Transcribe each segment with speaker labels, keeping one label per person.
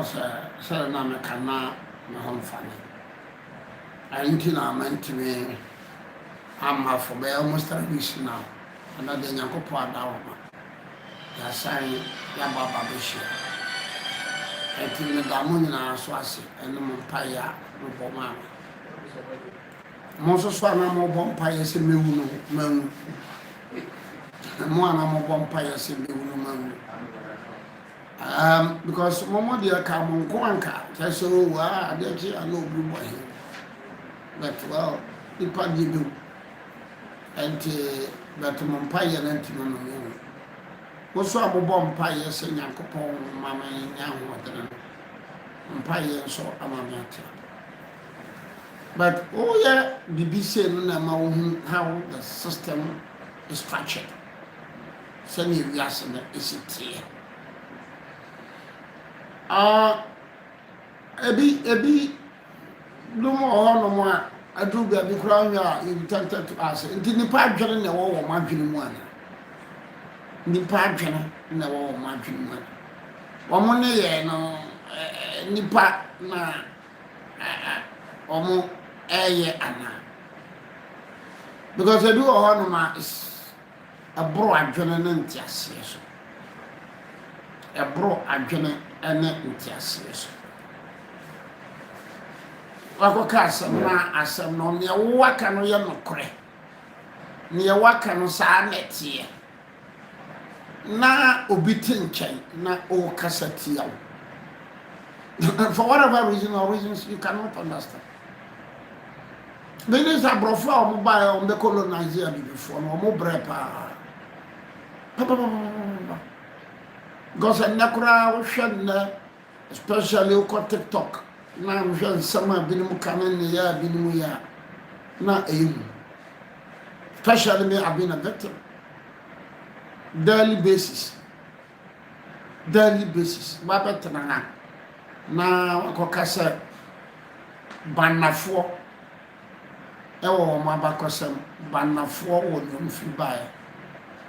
Speaker 1: say na me kana me hon fane anti na mantime amma for be almost 3 weeks now another nyankopɔ adawo ma ya sai ya baba be shi enti me da mo nyina so ase ene mo mpaya no bo ma mo so na mo bo mpaya se mewu no mawu mo ana mo bo mpaya se mewu no mawu because momo dia ka mo nko anka so wa ade chi ana Obiri Boahen but well ipa di do enti but mo mpaya na enti no no wo so abobọ mpaya se nyankopon mama nya ho dana mpaya so amama ata but oh yeah BBC no na ma wo how the system is structured so ni wiase na esitie ebi lumo hono mo adu bia bi kura nya you tempted to ask nti nipa adwene na wo ma adwene mu ana nipa adwene na wo ma adwene mu ana wo mo ne ye no nipa na omo eye ana because edu hono ma is abro adwene na ntiase so abro adwene ene ntiase so wakoka asem no ne waka no ye nokore ne waka no saa netie na obiti nchen na o kasati yawo for whatever reason or reasons you cannot understand Benin Sabrofo o mobile on the colonizer before no mo brepa because nakura wo hwenne especially on TikTok na hwenne sama binimu kamen ya binimu ya na eyu especially me I've been a victim daily basis babetana na wakokasa banafo ewo mabakosem banafo wo nyum fi bae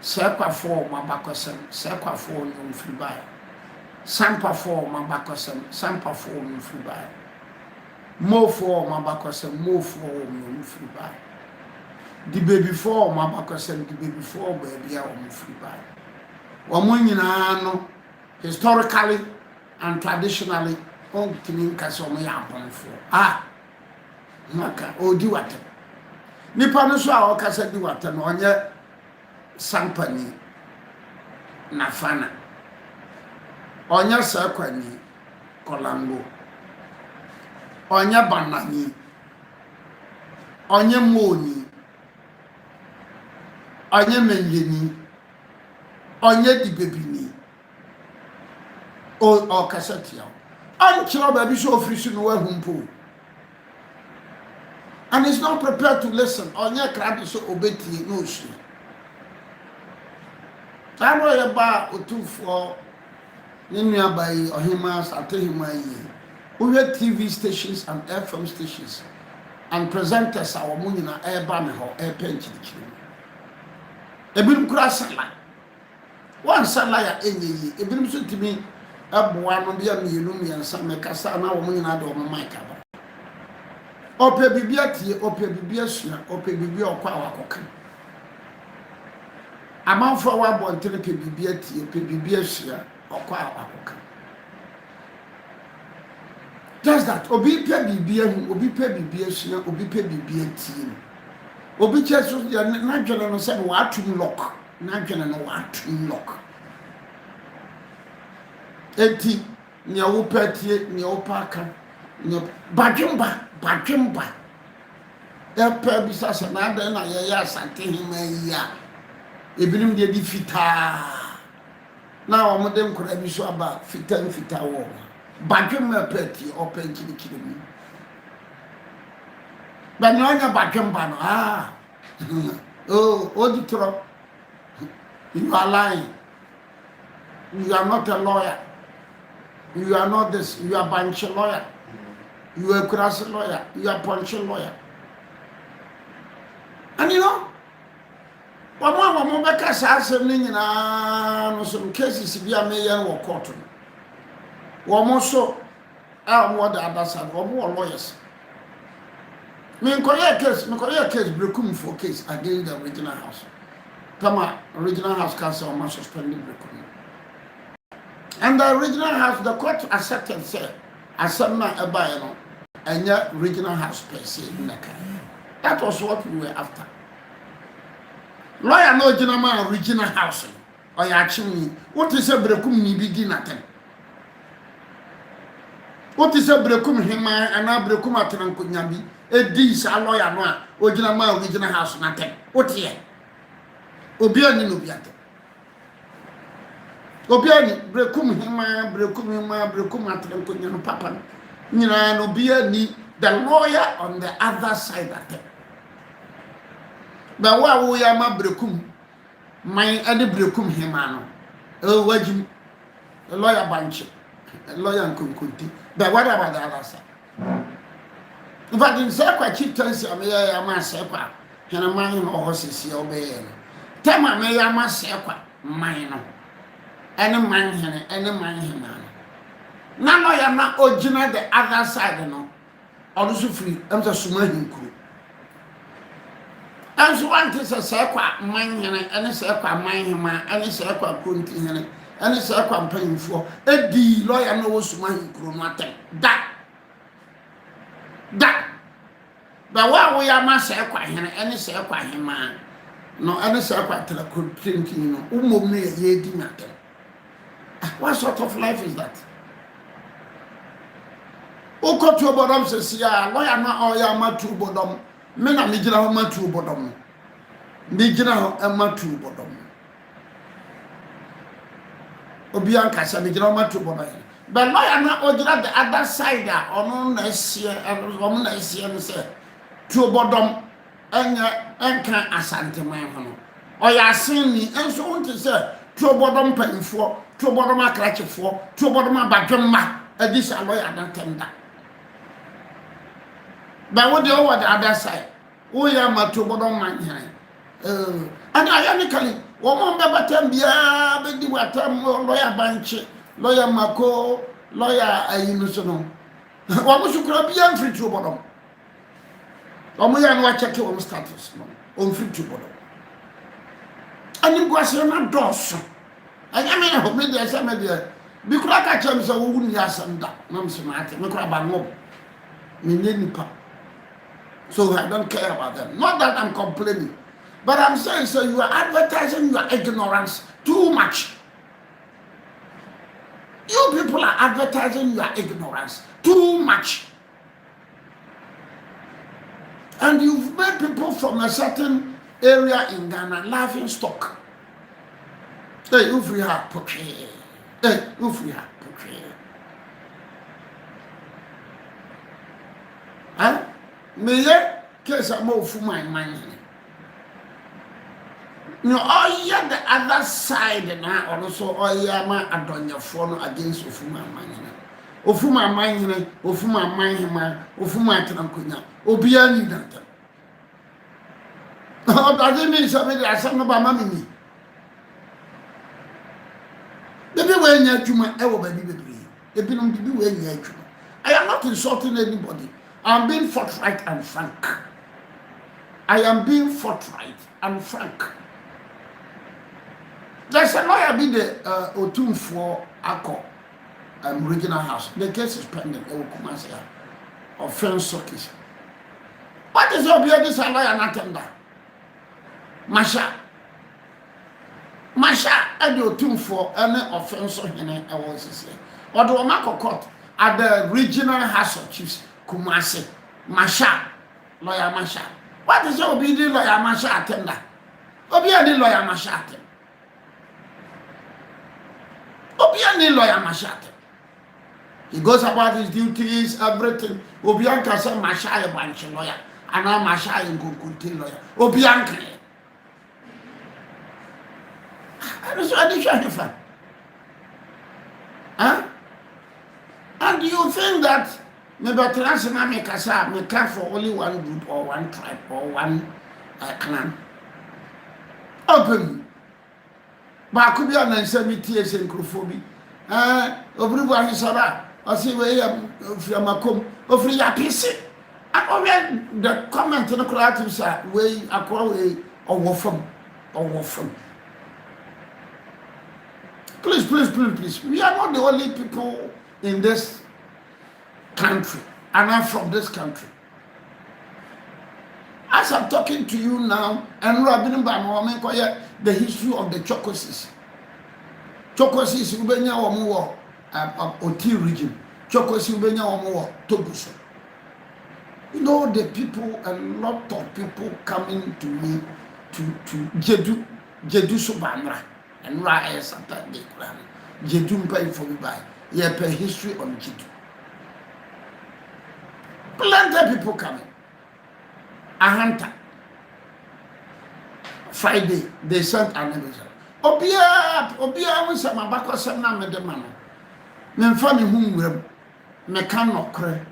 Speaker 1: sekwafo mabakosem sekwafo nyum fi bae sampafo mabakosem sampafo nyum fi bae mofo mabakosem mofo nyum fi bae the baby for mabakosem the baby for baby a nyum fi bae wo nyina no historically and traditionally on tinin kaso mo ya bonfo maka odi wata nipa no so a okasa di wata no onye sampani na fana onye sakwani kolango onye banani onye moni onye menjeni onye dibebini o kasatia anchiro baby so official no wahumpo and is not prepared to listen onye crowd so obeti no shi tawo ya ba otufo ninu abai ohima satehima yi we TV stations and FM stations and presenters our munyina eba me ho penchirichiri ebirum kura sala one sala ya enyi ebirum so timi aboa no bia mienu miensa mekasa na wo munyina de o mic aba ope bibia tie ope bibia sua ope bibia okwa awakoka amanfo wa bontere pe bibia tie pe bibia sua okwa awakoka just that obi pe bibia hu obi pe bibia sua obi pe bibia tie obi cheso na dwene no se wa atum lock na dwene no wa atum lock enti ne wo patie ne wo paka ne badwemba epe bisa se na da na ye ya asante hima ya ebinim de di fita na o mo de nkora bi so aba fita wo badwemba peti open kiri mi ba no nya badwemba no auditor you are lying, you are not a lawyer, you are not this, you are bunch lawyer, you are cross lawyer, you are punch lawyer. And you know, one back as I said, no some cases be a mayor or court. almost so more the other side, or more lawyers. Me Korea case brekum for case against the original house. Tama original house council must suspend brekum. And the original house, the court accepted say, accept na eba and yet original house per se in the kind. That was what we were after. Lawyer no original house. Or actually, what is a brekum ni begin at them? What is a brekum hima and a brekum atan kunyabi? A dis a lawyer no original house nothing. What here? Obiani no biate. Obiani brekum hima brekum atan kunyano papa. Nina no biani the lawyer on the other side at them. But why we are ma brekum? My any brekum hima no. Wajim a lawyer bunch, a lawyer kunkunti. But what about the other side? In fact, in Sekwa chief tells you, I must Sekwa, and a man or horses your bay. Tell my may I must Sekwa, mine. Any man, him. Now I am not original the other side, no. Also free, I'm the Sumahin crew. And so one is a Sekwa, mine, and a Sekwa, mine, and a Sekwa kunti, and a Sekwa paying for a D lawyer knows Sumahin crew, nothing. That but why we are mass airquine any airquine man no any airquine till I could drink ye matter. What sort of life is that? O got to bottom says, yeah, lawyer not all ya ma true bottom. Men are Mijina ma true bottom. Mijina and ma true bottom. Obianca said Mijina ma true bottom. But lawyer not order the other side on next year and woman next year and say, true bottom and can asante man. Or you are seeing me and so on to say, true bottom paying for, true bottom a clutch for, true bottom a background, and this a lawyer not tender. But what do you want the other side? Oh, yeah, my true bottom man here. And ironically, woman Babatam, yeah, baby, what lawyer banche. Lawyer Mako, lawyer Ayunusono. What was you could be on free to bottom? Omoya no check your status on free to bottom. And you go say na dos. And I mean, maybe there's some media. Because I catch him so wouldn't yasanda. No smart, no crab and mob. Nipa. So I don't care about them. Not that I'm complaining. But I'm saying so you are advertising your ignorance too much. You people are advertising your ignorance too much. And you've made people from a certain area in Ghana laughing stock. Hey, you free heart, portray. Hey, you free heart, portray. Huh? Me, case I'm more for my mind. No, oh yeah, the other side now also, oh yeah, ma adonya phone against Ofuma man. Ofuma man, Ofuma man, Ofuma trankunya. Obia ni that. Oh, doesn't mean somebody has some about mammy. Baby, when you're tuma, I will be baby. If you don't be when you're tuma. I am not insulting anybody. I'm being forthright and frank. I am being forthright and frank. There's a lawyer being the Otum for Akko regional house. The case is pending. Offense circuit. What is your beard? This a lawyer not tender. Masha, and the Otum for any offense or any I was say. Or the Omako court at the regional house of chiefs, Kumasi, Masha, lawyer Masha. What is your beard? Lawyer Masha tender? Obiadi lawyer Masha tender. Obiani lawyer Mashate. He goes about his duties, everything. Obianka said Mashaya branch lawyer, and now Mashaya in Kunkunti lawyer. Obianka. I was ready to find. Huh? And do you think that maybe Transima make a for only one group or one tribe or one clan? Open. But I could be an anxiety and crophobi. Obiri Boahen Sara, I say, we are Makom, of Ria PC. I read the comment in the creative side, way I call or Wolfram or Wolfram. Please. We are not the only people in this country, and I'm from this country. As I'm talking to you now, and Robin Bama, the history of the Chokosis. Chokosis, Ubenya Omo, Oti region. Chokosis, Ubenya Omo, Tobuso. You know, the people, a lot of people coming to me to Jedu Subandra. And Raya Saturday, Jedum pay for me by. Yeah, pay history on Jedu. Plenty of people coming. A hunter. Friday, they sent an episode. Obia was a mabako semna medemano. Memfami humrem, mekano kre,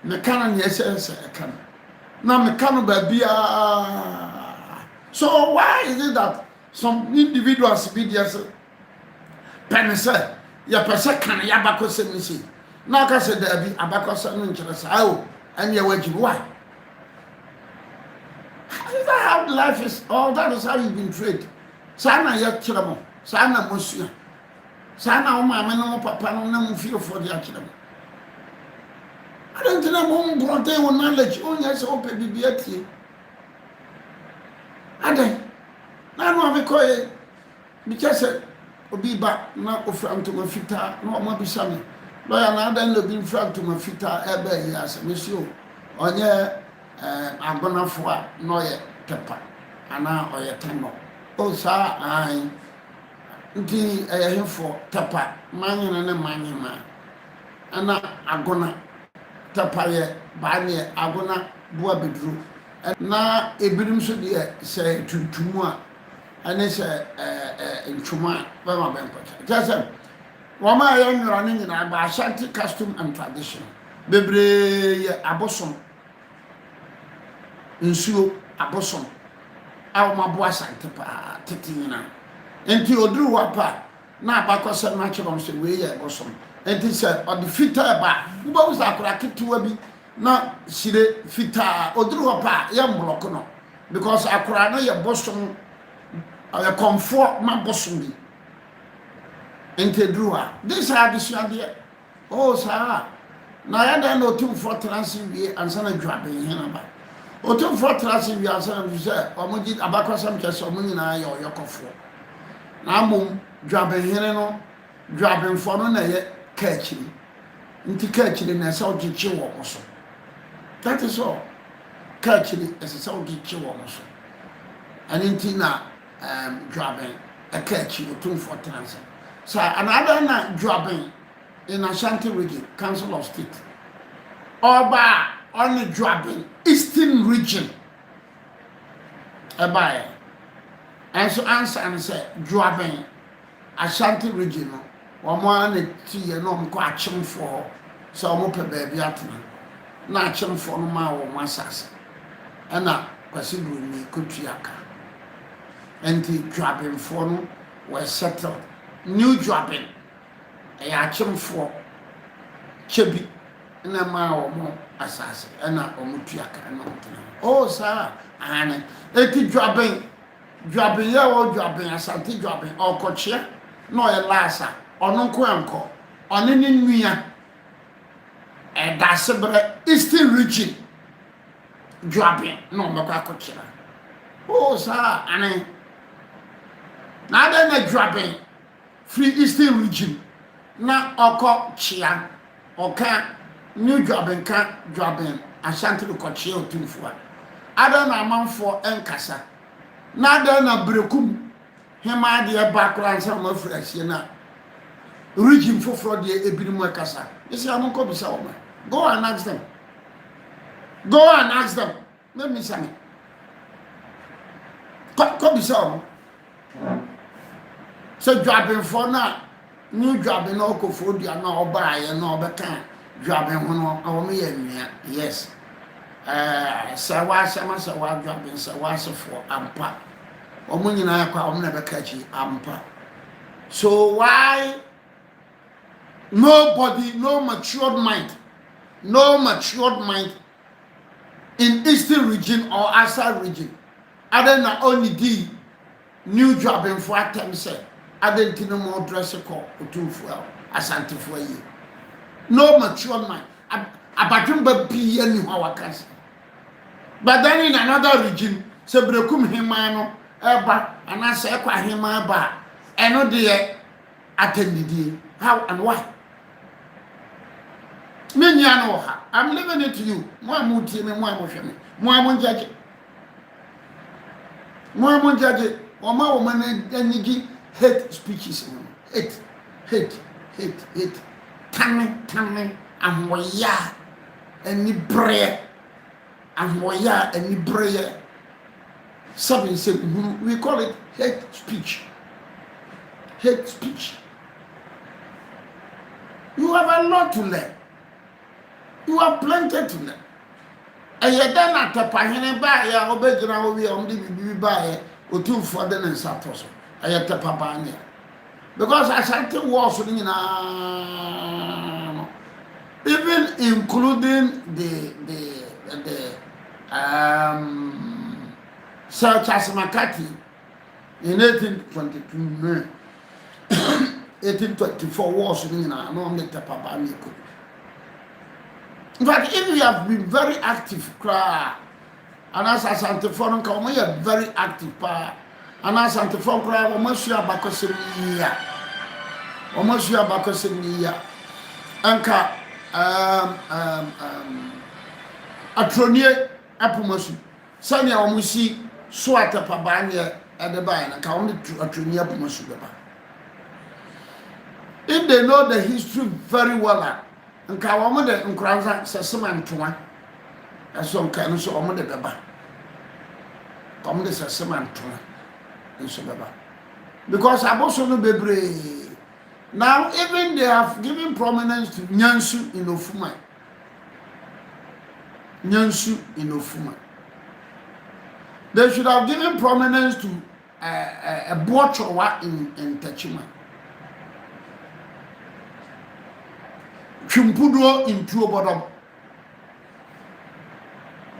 Speaker 1: mekano yes, a can. Now mekano babia. So why is it that some individuals be just penise, ya pesa can yabako semisi. Now I said there be abako semin, and your wages. Why? Is that how life is? Oh, that is how you've been treated. Sana ya chiramo, sana monsieur. Sana oma no papa no feel for the chiramo. I don't think I'm on bronte on knowledge. Only as open bibiati. I don't. I know because because obi ba na ofram to mafita no ma bisame. Lawyer na dan no bi fram to mafita ebe yes monsieur. Onye agbonafo a no ye pepa ana oye tano o sa ai nti ehefo tapa manyina ne manyima ana agona tapa ye ba ne agona bua bedru na ebirim so de se tuntumu a ane se ntwuma ba ma ben pata just wama ya nwura ne nyina ba Ashanti custom and tradition bebre ye abosom nsuo abosom aw maboa Ashanti pa tetina enti oduru wa pa na abakose na kyerem se we ye abosom enti se odi fita ba uba usa akora ketewa bi na sire fita oduru wa pa ye mbloko no because akora no ye bosom ya comfort ma bosom bi enti druwa this are the suade oh sa na ya da no tum for transi wi ansa na dwabe hena ba otum for transi wi ansa na se omoji abakosam kese omunyi na ya oyokofo na mum dwabe hena no dwabe mfo no na ye kaachiri nti kaachiri na sa ogichi wo moso that is all kaachiri ese sa ogichi wo moso ani nti na dwabe kaachiri otum for transi. So another na Joabin in Ashanti region, Council of State. Oba on the Joabin, Eastern region. Abaye. And so answer and say Joabin, Ashanti region. One the tea and no quaching for so open baby at me. Not chum for no ma or masas. And now, Pasibu me Kutriaka. And the Joabin for no were settled. New dropping a yachim for chebi na ma omo asase na omutuaka na omutina oh sir and eti dropping ya o dropping Ashanti dropping okochia no e lasa ono nko anko one ni nwia e da sebre Eastern region dropping no maka kochia oh sir and na da na dropping free Eastern region na oko chia oka new Joabin ka Joabin Ashanti ko chia otumfo ada na amanfo enkasa na ada na brekum hema de background sa ma frashie na region foforo de ebinimu ekasa isi amonko bisa o ma go and ask them let me say ko bisa o so Joabin for na new Joabin no ko for dia na oba ye na obeka Joabin ho no awon ye nua yes sawa Joabin sawa for ampa omo nyina kwa omo na beka chi ampa so why Nobody, no matured mind in Eastern region or outside region. Other than only the new job in for attempt say, other than no more dress call or two for asante for you. No matured mind. Abatum be any how can say. But then in another region, se brekum himano eba and I say kwa hima ba eno de attended how and why. I'm leaving it to you. More team and more judge. More judge. Or more woman and you hate speeches. Hate. Tammy, and waya, and ni prayer, and waya, and ni prayer. Something said, we call it hate speech. Hate speech. You have a lot to learn. You have plenty to learn. And you don't have to pay any buy ya obejina obi on the bibi buy o two for the and satos. I have to papa because I something was even including the Sir Charles McCarthy in 1822 1824 wars in no the papa. In fact, if you have been very active, cry, and as a Santa Forum, come here very active, and as Santa Forum, cry, almost you are back Anka, Atronia, Apomosu, Sanya Omusi, Swata Pabania at the Bayan, and counted to Atronia Apomosu. If they know the history very well, nka wo mo de nkranza sesema ntoma eso nka no so wo mo de beba ko mo de sesema ntoma nso beba because aboso no bebre now even they have given prominence to nyansu in Ofuma they should have given prominence to a bochowa in Tachima. Chumpudo into a bottom.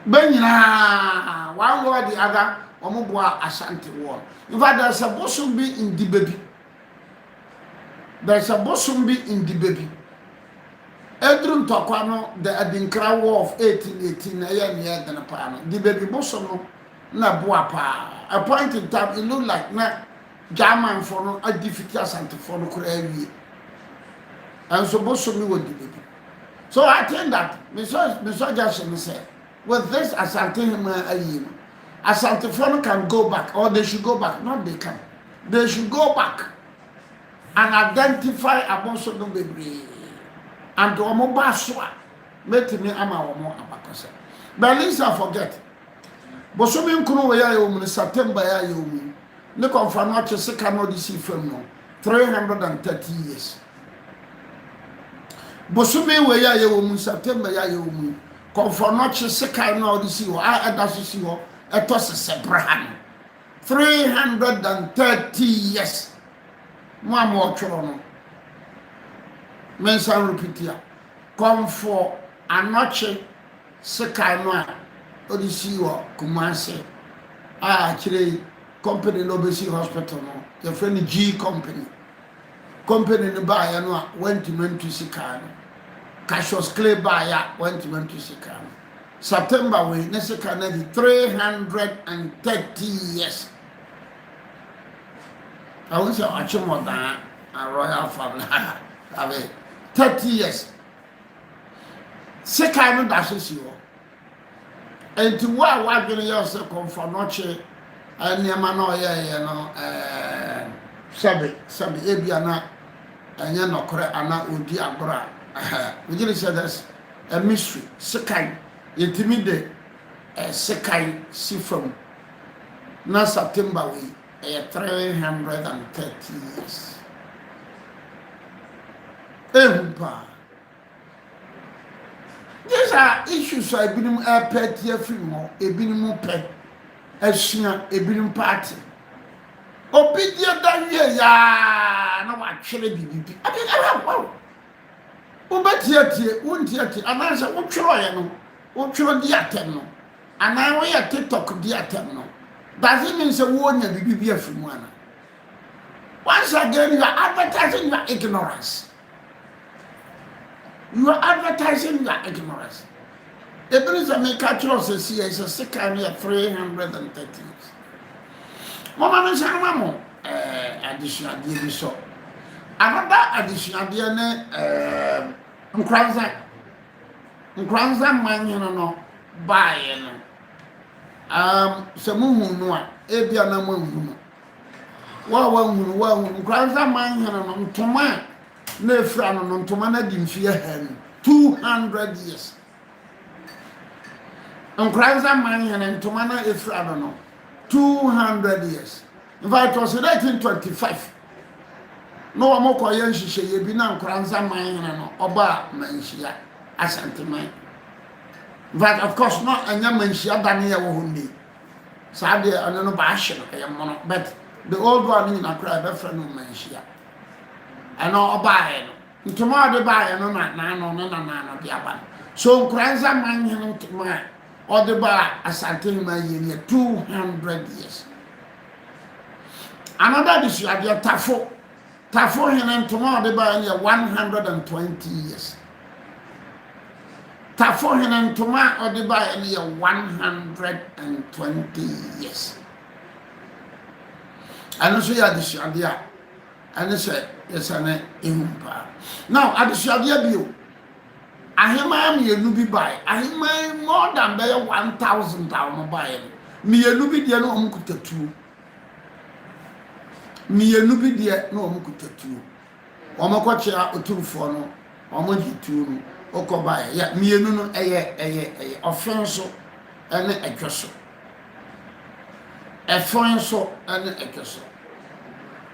Speaker 1: Benina, one or the other, Omobwa Ashanti war. In fact, there's a bosom be in the baby. Edrun Tokwano, the Adinkra War of 1818, a year than a panel. The baby bosom, na boapa. A point in time, it looked like na German for no a difficult Ashanti for no Korea. And so both of me would be. So I think that Mr. Jackson said, with this Asante Asante can go back, or they should go back. Not they can. They should go back and identify Aboso no baby and to Omobaswa. Make me ama Omo Abakose. But at least I forget. Bosomi Nkunu ya yomu September ya yomu. Ne confirm what you say cannot deceive from no 330 years. Bosume we ya ye wo mu September ya ye wo mu konfonoche sekai na odisi wo adasisi wo etose sebraham 330 years mo amotworo no mensa repeat ya konfo anoche sekai no odisi wo Kumasi kire company no besi hospital no your friend G company no buy ya no went to Sekai no Cassius Clay buy ya went to Sekai no September we ne Sekai na 330 years I want to watch more than a royal family have 30 years Sekai no dashes you and to what going to yourself come for noche and your man no sabi ebiana anya no kore ana odi agora we just said that's a mystery Sekai intimidate Sekai see from na September we 330 years these are issues I been pet here film ebinim pet asua ebinim party obidia da wie ya na wa twere bibi Ubetiati, Untiati, and answer what Troyano, what Tro diatemno, and I wear TikTok diatemno. Does it mean a warning will be a from one? Once again, you are advertising your ignorance. You are advertising your ignorance. The British American says here is a second year 330. Mama is a mamma, additional dear so. Another additional dear Nkranza man no buy Samu no ebia na manhunu wa Nkranza man no ntoma na efra no ntoma na di mfie han 200 years. Nkranza man no ntoma na efra no 200 years. In fact, it was 1925. No one more young she ye be na Nkranza man no oba manhia asantman. But of course not anya manhia dane wo honni. Sabe ano no ba hye no but the old one in Accra be friend no manhia. Ano oba he no. Ntoma de ba he no na no de aba. So Nkranza man no ntoma or the ba asantman ye 200 years. Another this year the Tafo hene ntoma de ba ye 120 years. Tafo hene ntoma ode ba ye 120 years. Ano so ya disuadia. Ano say yes ane ehumpa. Now adisuadia bio. Ahema mi enu bi bai. Ahema more than be 1,000 down bai. Mi enu bi de no omkutatu. Mienu bi de na omkutatu. Omakwache otumfo no, omojitu no, okobae. Ya mienu no eye offenso ene edwoso. Efonso ene edwoso.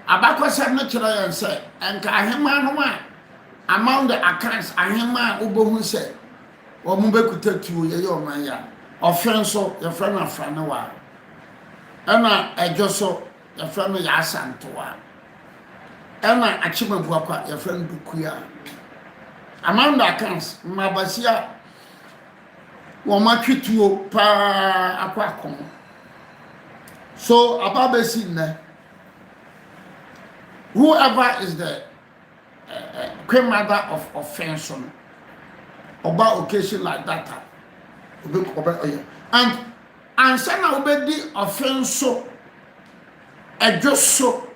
Speaker 1: Abakwasem no kira yan say, enka ahema no ma among the accounts ahema obohu say, omubekutatu ye oman ya. Offenso ye friend afra na wa. Ena edwoso your friend ya santoa ena achimabu akwa your friend dukuya among the accounts mabasia wo matwetuo pa akwa akon so ababesi na whoever is the queen mother of offense oba occasion like that and ansana obedi offense Ejoso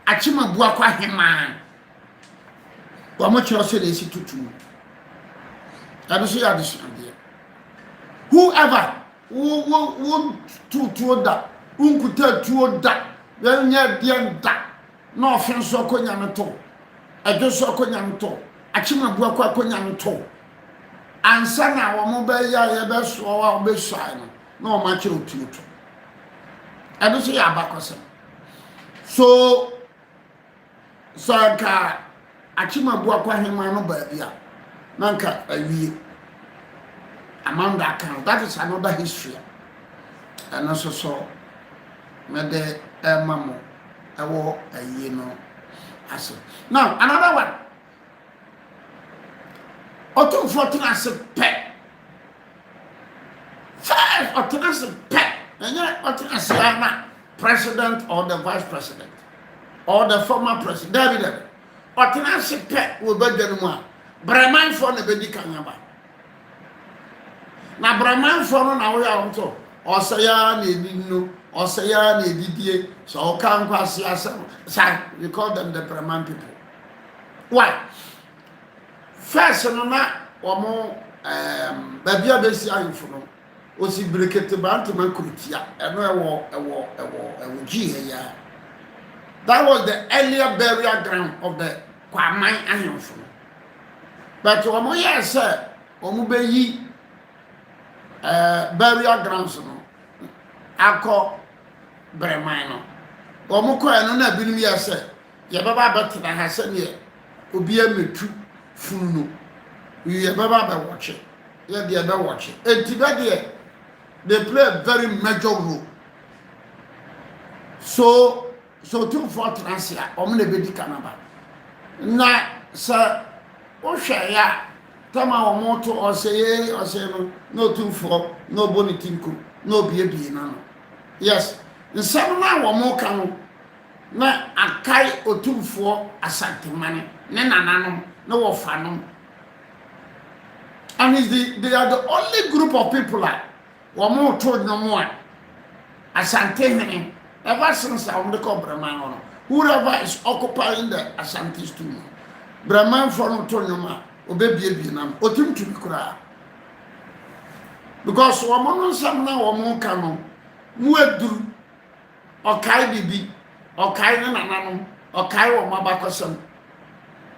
Speaker 1: achima bua kwa hema wa mo chiro se de si tutu aduso ya aduso ande whoever who tutu da unkuta tuo da nya de da no offense okonya meto ejoso okonya meto achima bua kwa okonya meto ansa na wo mo be ya ye be so wa be shy no o ma chiro tutu aduso ya abakose so ka achima bua kwa hema no ba bia nanka awie amanda kan that is another history and also so me de mamo ewo awie no aso now another one otu 14 as pe five otu as pe anya otu as na president or the vice president or the former president David otina sepe wo badwanu a braman for na bedi kanaba na braman for no na wo ya wonto osaya na edinu osaya na edidie so o kan kwase asem say we call them the braman people why first no na omo babia besi ayufo no osi brekete bantu man kurutia eno ewo ji ya that was the earlier burial ground of the kwaman ahemfo but omo ye say omo be yi burial grounds no akọ breman no omo ko eno na binim ye say ye baba betena ha se ne obi ametu funu no ye baba be watch ye de be watch entiba de they play a very major role. So 2 4 transia omne bedi kanaba na sa Oshaya, Tama or moto or say, no two for, no bonitinku, no baby, no. Yes, the seven or more canoe. Na akai otumfo asantemane ne nananom na wofanom, and they are the only group of people that womo told no more asantehene ever since I the call Brahman. Whoever is occupying the Asantis too, Brahman from Tonoma, Obebi nam, Otim to be cry. Because woman some now or more canon, Muedu, or Kai Bibi, or Kai Nananum, or Kai or Mabakosam,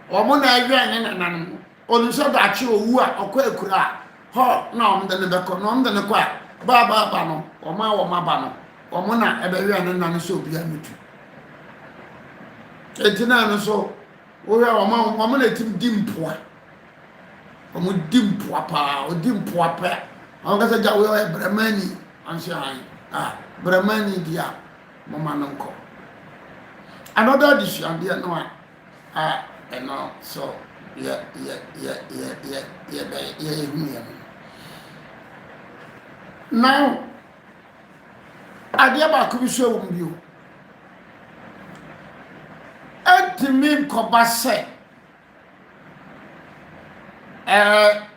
Speaker 1: or Mona and Nananum, or so that you who are or Quakura, Ho, no, the Nebeconom, the Nequa, Baba Bano, or Ma or Mabano, or Mona, Eberian and Nanaso Biamitu. Etina so we are woman let him dimpoa. Omo dimpoa pa, o dimpoa pa. On ga say we are Brahmani anshan. Brahmani dia mama nko. Another decision dia no no so yeah. Now adia ba ku bi so wo Timim Kobase,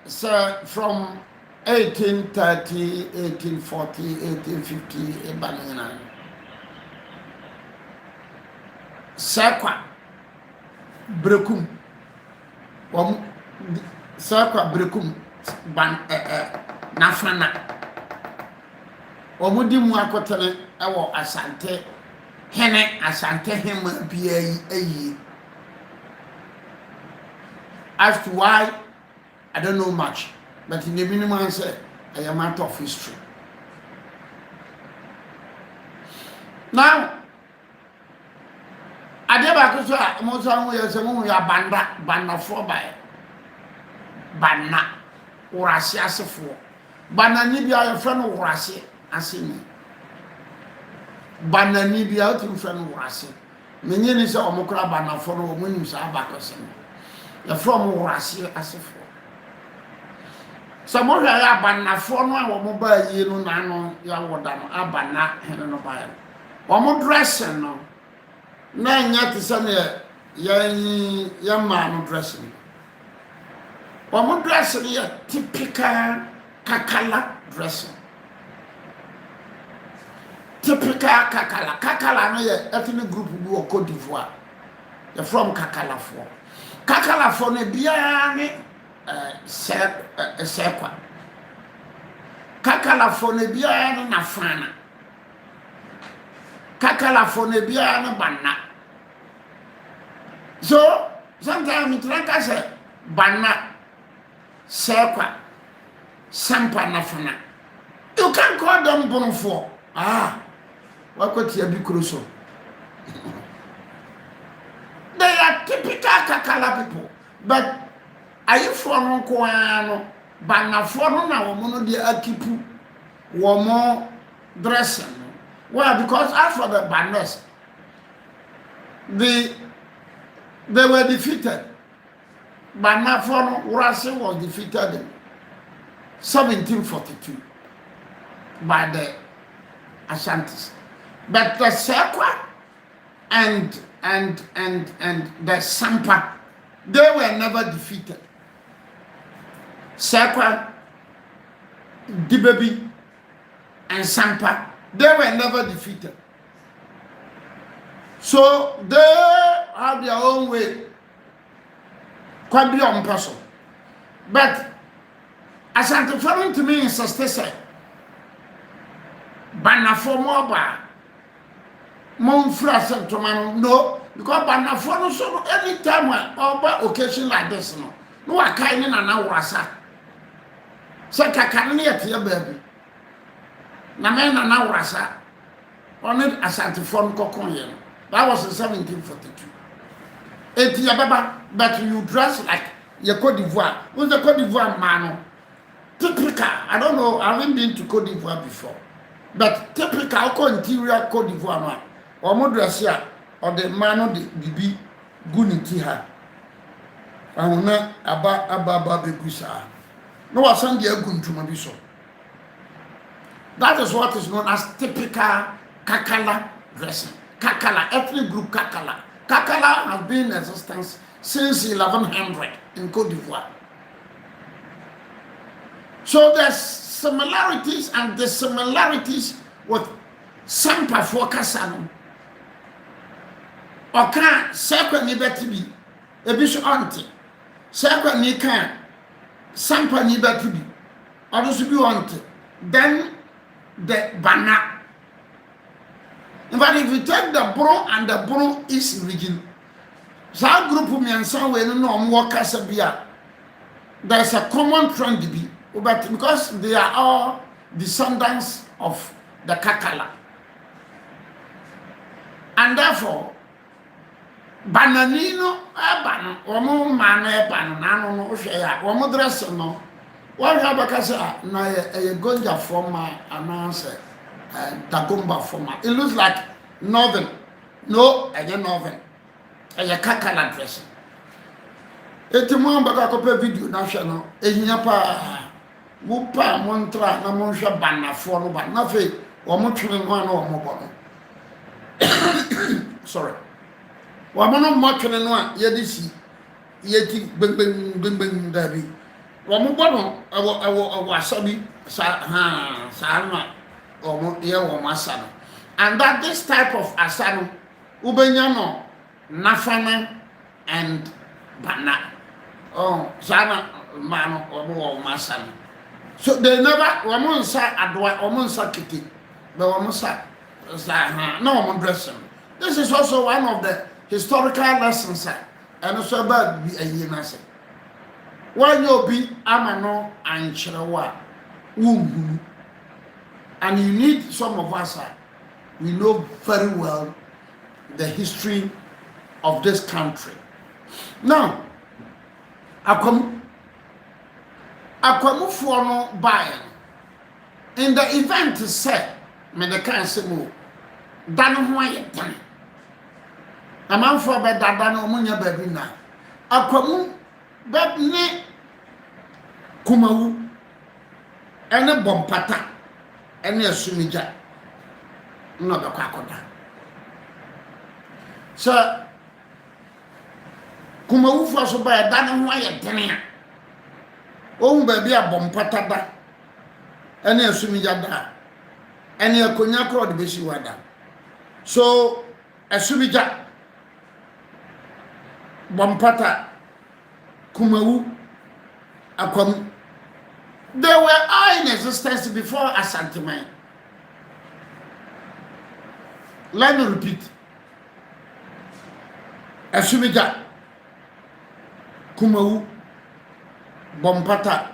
Speaker 1: so from 1830, 1840, 1850, Banana. Sakwa Brekum, Sakwa Brekum, Nafana, Omudi Muakotane, our Asante. Hene asante him be as to why I don't know much, but in the minimum say I am out of history. Now Adeba Kusa Mosa Yasamu Banda for by Bana Urasia for Bana Nibia, a friend of Rasi, Asini. Banani bi out in front of Rasi. Many is a Omokra Bana for no winning Sabacosin. The from Rasi as a four. Some more Abana for no mobile, you know, Yawadam, Abana, Helenobai. One more dressing, no. Nine yet is a young man dressing. One more dressing, a typical Kakala dressing. Typical Kakala. Kakala no ethnic group do Cote d'Ivoire. They're from Kakala for. Kakala for ne biane sekwa. Kakala for ne biane na fana. Kakala for ne biane banna. So sometimes it like say banna sekwa sampa na fana. You can call them bonfo. What could you be crucial? They are typical Kakala people, but are you from Koano? Bana for now, one of the Akipu, one more dressing. Well, because after the Banas, they were defeated. Bana for Rasi was defeated in 1742 by the Ashantis, but the Sekwa and the Sampa, they were never defeated. Sekwa, Dibebi, and Sampa, they were never defeated. So they have their own way, quite beyond person. But Asante foreign to me in Sastese. Bana for more bar. Mon flash to man, no, because Bana for no so anytime or occasion like this, no. No, I can't in an hour. So I can't near to your baby. Naman an hour, on it Asante from Cocoon. That was in 1742. It's your baba, but you dress like your Cote d'Ivoire. Who's the Cote d'Ivoire man? Typical, I don't know, I haven't been to Cote d'Ivoire before. But typical interior Cote d'Ivoire man, or Modrasia, or the man of the Bibi Gunitiha. ahuna aba begusa no wasan de aguntuma bi so. That is what is known as typical Kakala dressing. Kakala, ethnic group Kakala. Kakala has been in existence since 1100 in Côte d'Ivoire. So there's similarities and dissimilarities with Sampa for Kasano. Oka sekwa ni betibi ebiso onte sekwa ni kan Sampa ni betibi odusu bi onte. Then the Bana. In fact, if you take the Bro and the Bro East region, that group of men somewhere no there's a common trend to be, but because they are all descendants of the Kakala. And therefore, Bananino, Ban, Omo Man, Banano, Oshaya, Omo dress no. What Habakasa, na a gonja former announcer, Tagumba former. It looks like northern. No, a northern. A Kakala dressing. Etimu Bakakope video national, Enyapa, Mupa, Montra, Namonsha Banna, for but nothing, or Motrin one or Mobono. Sorry. Wamono Motrin one, Yedisi, Yeti, Bing, Debbie. Wamubono, our wasabi, Salma, or Masano. And that this type of asano, Ubenyano, Nafana, and Bana. Oh, Sana, Mano, or Masano. So they never, Wamonsa, Adwa, Wamonsa Kitty, but Wamonsa, no one dressing. This is also one of the historical lessons, and also about be a yenase. When you be amano and chirawa, and you need some of us, we know very well the history of this country. Now, Akwamu for no buy in the event said, me the cancer move. Dan why dan. A man for bed that dan omunya baby na. Akwamu bed ne kumawu ene bompata ene asumija no be kwakoda. So kumawu for so bed dan why dan. O baby a bompata da ene asumija da. Ene akonya kro de besi wada. So asumija bompata kumawu akwamu, they were all in existence before Asantuma. Let me repeat. Asumija kumawu bompata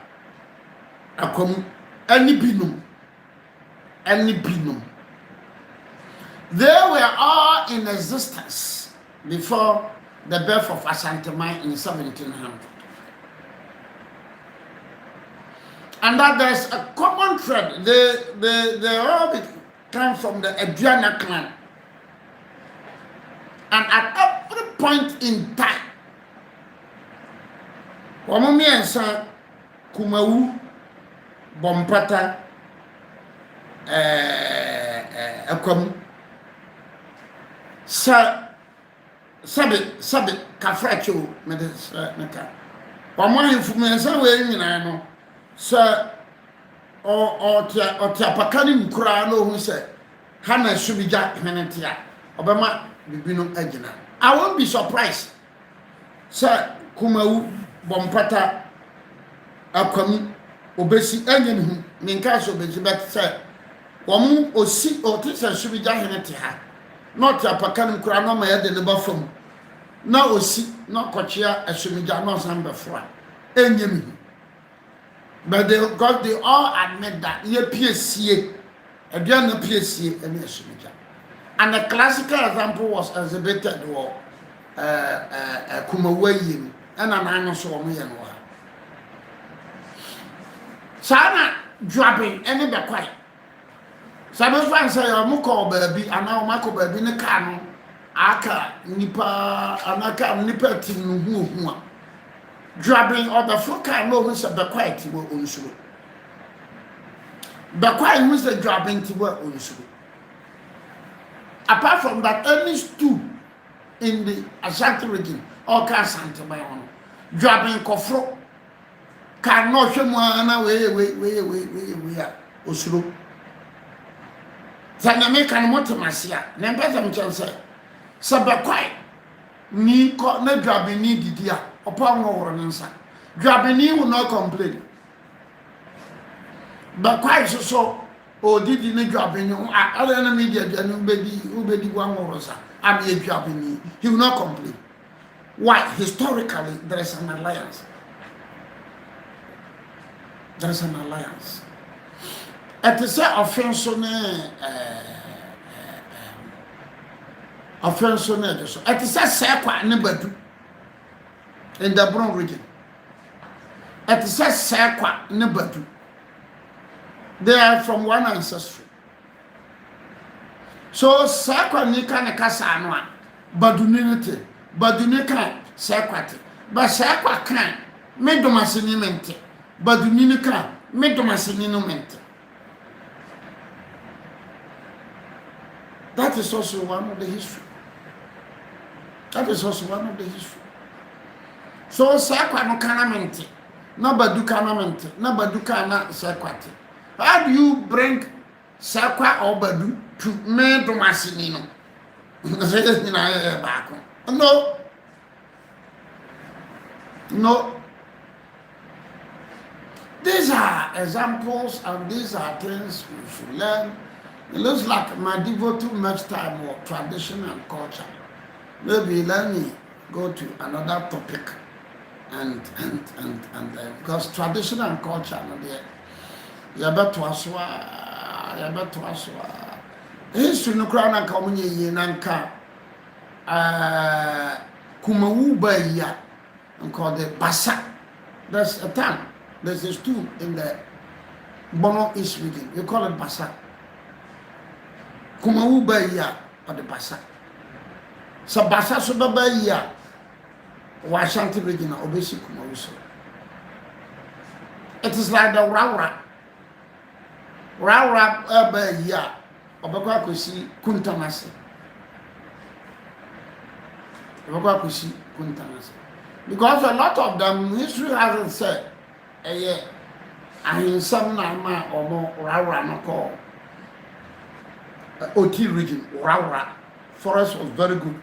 Speaker 1: akwamu any binum. They were all in existence before the birth of Asantuma in 1700. And that there's a common thread. They all come from the Adriana clan. And at every point in time, Wamumi and Kumawu, Bompata, Akwamu, Sabi, Kafracho, Medicine. Wamwa information way in I Sir, or Tiapakani Mkurano, who said, Hannah should be Jack Henetia, Obama, Bibino Agina. I won't be surprised. Sir, Kumau, Bompata, Akwamu, Obesi, Engine, Minkas Obesi, but sir, Wamu, or see, or Tissa should be Jack Henetia. Not Tiapakani Mkurano, my head in the buffum. No, or see, not Cochia, as should be Janos and Befra. Engine. But they all admit that ye PSC, a Diana PSC, and Yesumija. And the classical example was exhibited or Kumaway and an announcer me and one. Sana dropping any the quiet. Some fans say, Muko baby, and now Marco baby in the canoe, Aka, Nipa, Anaka, Nipa Tim. Dropping or the floor can know who's the quiet to work on so. The quiet who's the dropping to work on so. Apart from that, any stew in the Ashanti region, all cars Santa Bayon, dropping Kofro, can not show one we are Oslo. Zanameka Motomasia, Nambazam Johnson, Sabaquai, ni caught no dropping need dear, upon over an answer. Dropping will not complain. But quite so. Oh, did you need dropping you? Other media, Ubedi one more, I'm a dropping me. He will not complain. Why? Historically, there is an alliance. There is an alliance. At the same offense, at the same Sakwa Nibadu in the Brown region. At the same Sakwa Nibadu. They are from one ancestry. So, Sakwa Nika Nakasanwa, Badunity, Badunika, Sakwati, but Sakwa can, Medomasinimenti, Badunika, Medomasinimenti. That is also one of the history. That is also one of the history. So, Sakwa no canamenti, no Badukanamenti, no Badukana Sakwati. How do you bring Sakwa or Badu to Medomasinino? No. No. These are examples and these are things we should learn. It looks like my devote too much time on tradition and culture. Maybe let me go to another topic and because tradition and culture are there. Yabeto aswa. History no kra na ka munye yi na nka kumawu ba ya called the Basa. There's a town. There's a stew in the Bono East region. We call it Basa. Kumawu ba ya or the Basa. So Basa so ba ya Ashanti region obesi kumawu so. It is like the Raura ya obekwa kosi kuntamase because a lot of them history hasn't said ahinsam na ma omo Raura no call Oti region. Raura forest was very good,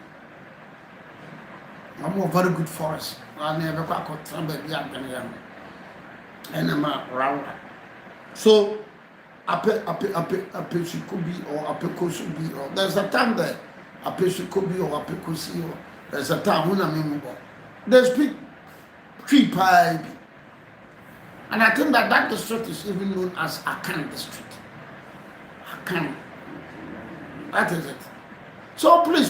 Speaker 1: very good forest. I never got and Raura. So Apeshikobi or Apekosubi, or there's a time there, Apeshikobi or Apekosi, or there's a time when I'm in. They speak tree pie. And I think that district is even known as Akan district. Akan. That is it. So please.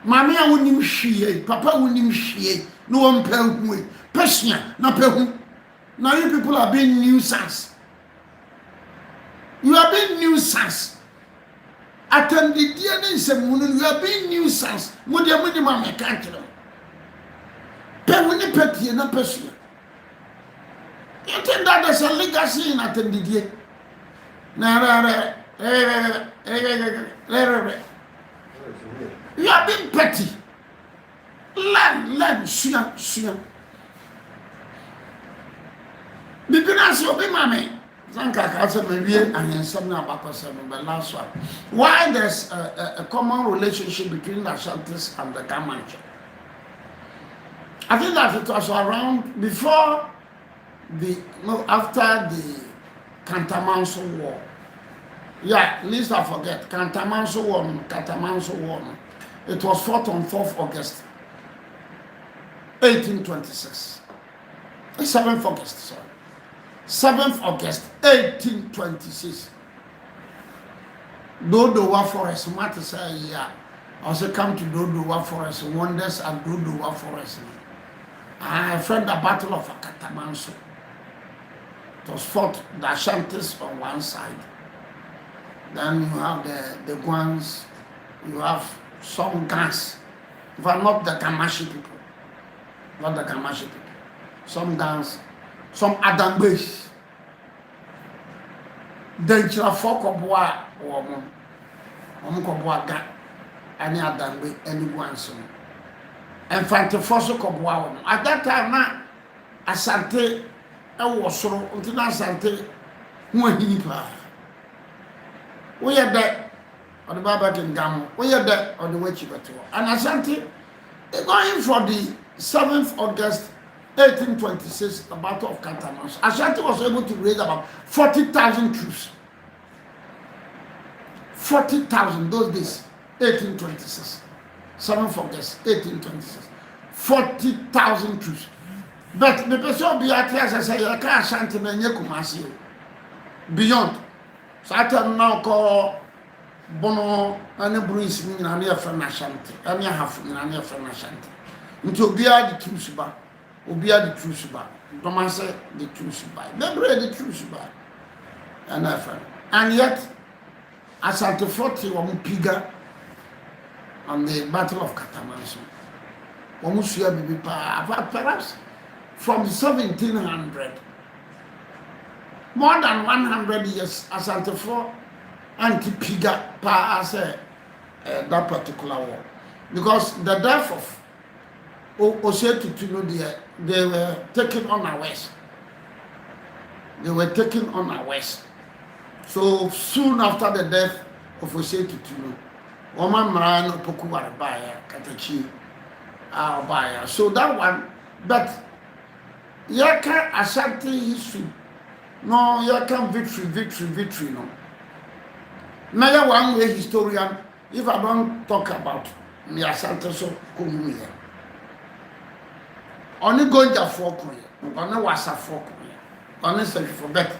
Speaker 1: Mami awunim hwie, papa awunim hwie, no one pelwe, Persia, na pehu. Now you people are being nuisance. You are being nuisance. Attended the other you are being nuisance. What your minimum I can't tell. Pewini petty and a Persia. You think that there's a legacy in attended ye? You are being petty. Learn, sure. Because you be mommy. Why there's a common relationship between the Ashantis and the Gamanche? I think that it was around before after the Kantamanso War. Yeah, at least I forget. Kantamanso War. It was fought on 4th August, 1826. 7th August, sorry. 7th August, 1826. Dodowa Forest, Mata say, yeah. Also come to Dodowa Forest, wonders at Dodowa Forest. I fought the Battle of Akatamanso. It was fought the Ashantis on one side. Then you have the Guans, you have some Gans, but not the Kamashi people. not the Kamashi people. Some dance, some Adambesh. Then chila foko boa woman. Omuko boa ga. Any Adambe, anyone soon. And Fantafoso Koboa woman. At that time, na Asante, I was so until Asante, when he pa. We are there on the Baba Gamu. We are there on the Wechibato. And Asante, going for the 7th August 1826, the Battle of Catamance. Asante was able to raise about 40,000 troops. 40,000 those days, 1826. 7th August 1826. 40,000 troops. But the person be at as I say, I can't Asante Kumasi. Beyond. So I tell now call Bono and Bruce in a near friend Ashanti. And you have in a near friend Ashanti. Until be the truth bar, or be the truth bar. Don't say the truth bar. Never the truth bar. And yet, Asante 40 one piga on the Battle of Catamance. Almost perhaps from 1700. More than 100 years, Asante 4 anti-piga as that particular war. Because the death of Osetu Tunu, they were taken on our west. They were taken on our west. So soon after the death of Osetu Tunu, Oman Marano Pokuwa Baya, Katachi, Baya. So that one, but Yaka Asante history. No, you can victory, no. Now, one way historian, if I don't talk about me, Asante so come here. Only going to fork me, only was a fork me, only search for better.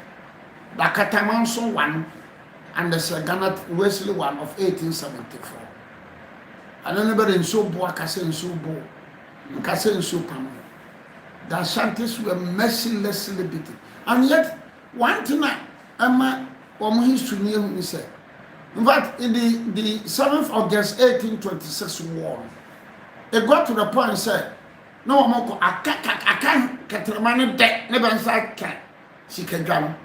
Speaker 1: The Catamanson one and the Sagana Wesley one of 1874. And anybody in so boa, Cassa and so bo, Cassa and so pam. The Ashantis were mercilessly beaten. And yet, one thing Emma or history near me said. In fact, in the 7th August 1826 war, it got to the point and said, no more I can't get the money debt, never inside can. She can jump.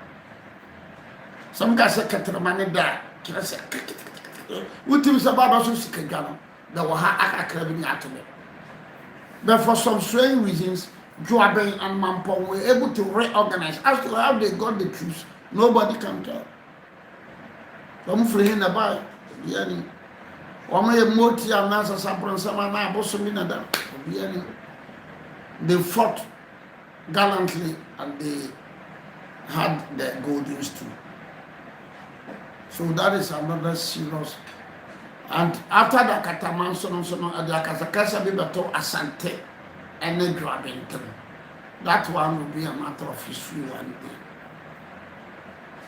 Speaker 1: Some guys said get the money debt. What is about also she can jump. That will have a out of it. But for some strange reasons, Joabeng and Mampo were able to reorganize. As to how they got the troops, nobody can tell. Some free in the bar, Yanni. Or may a multi and Nasa Sapran Samana, Bosomina. They fought gallantly and they had the golden too. So that is another serious. And after the Catamanson, the Casacasa Bibato Asante. And then grabbing them. That one will be a matter of history one day.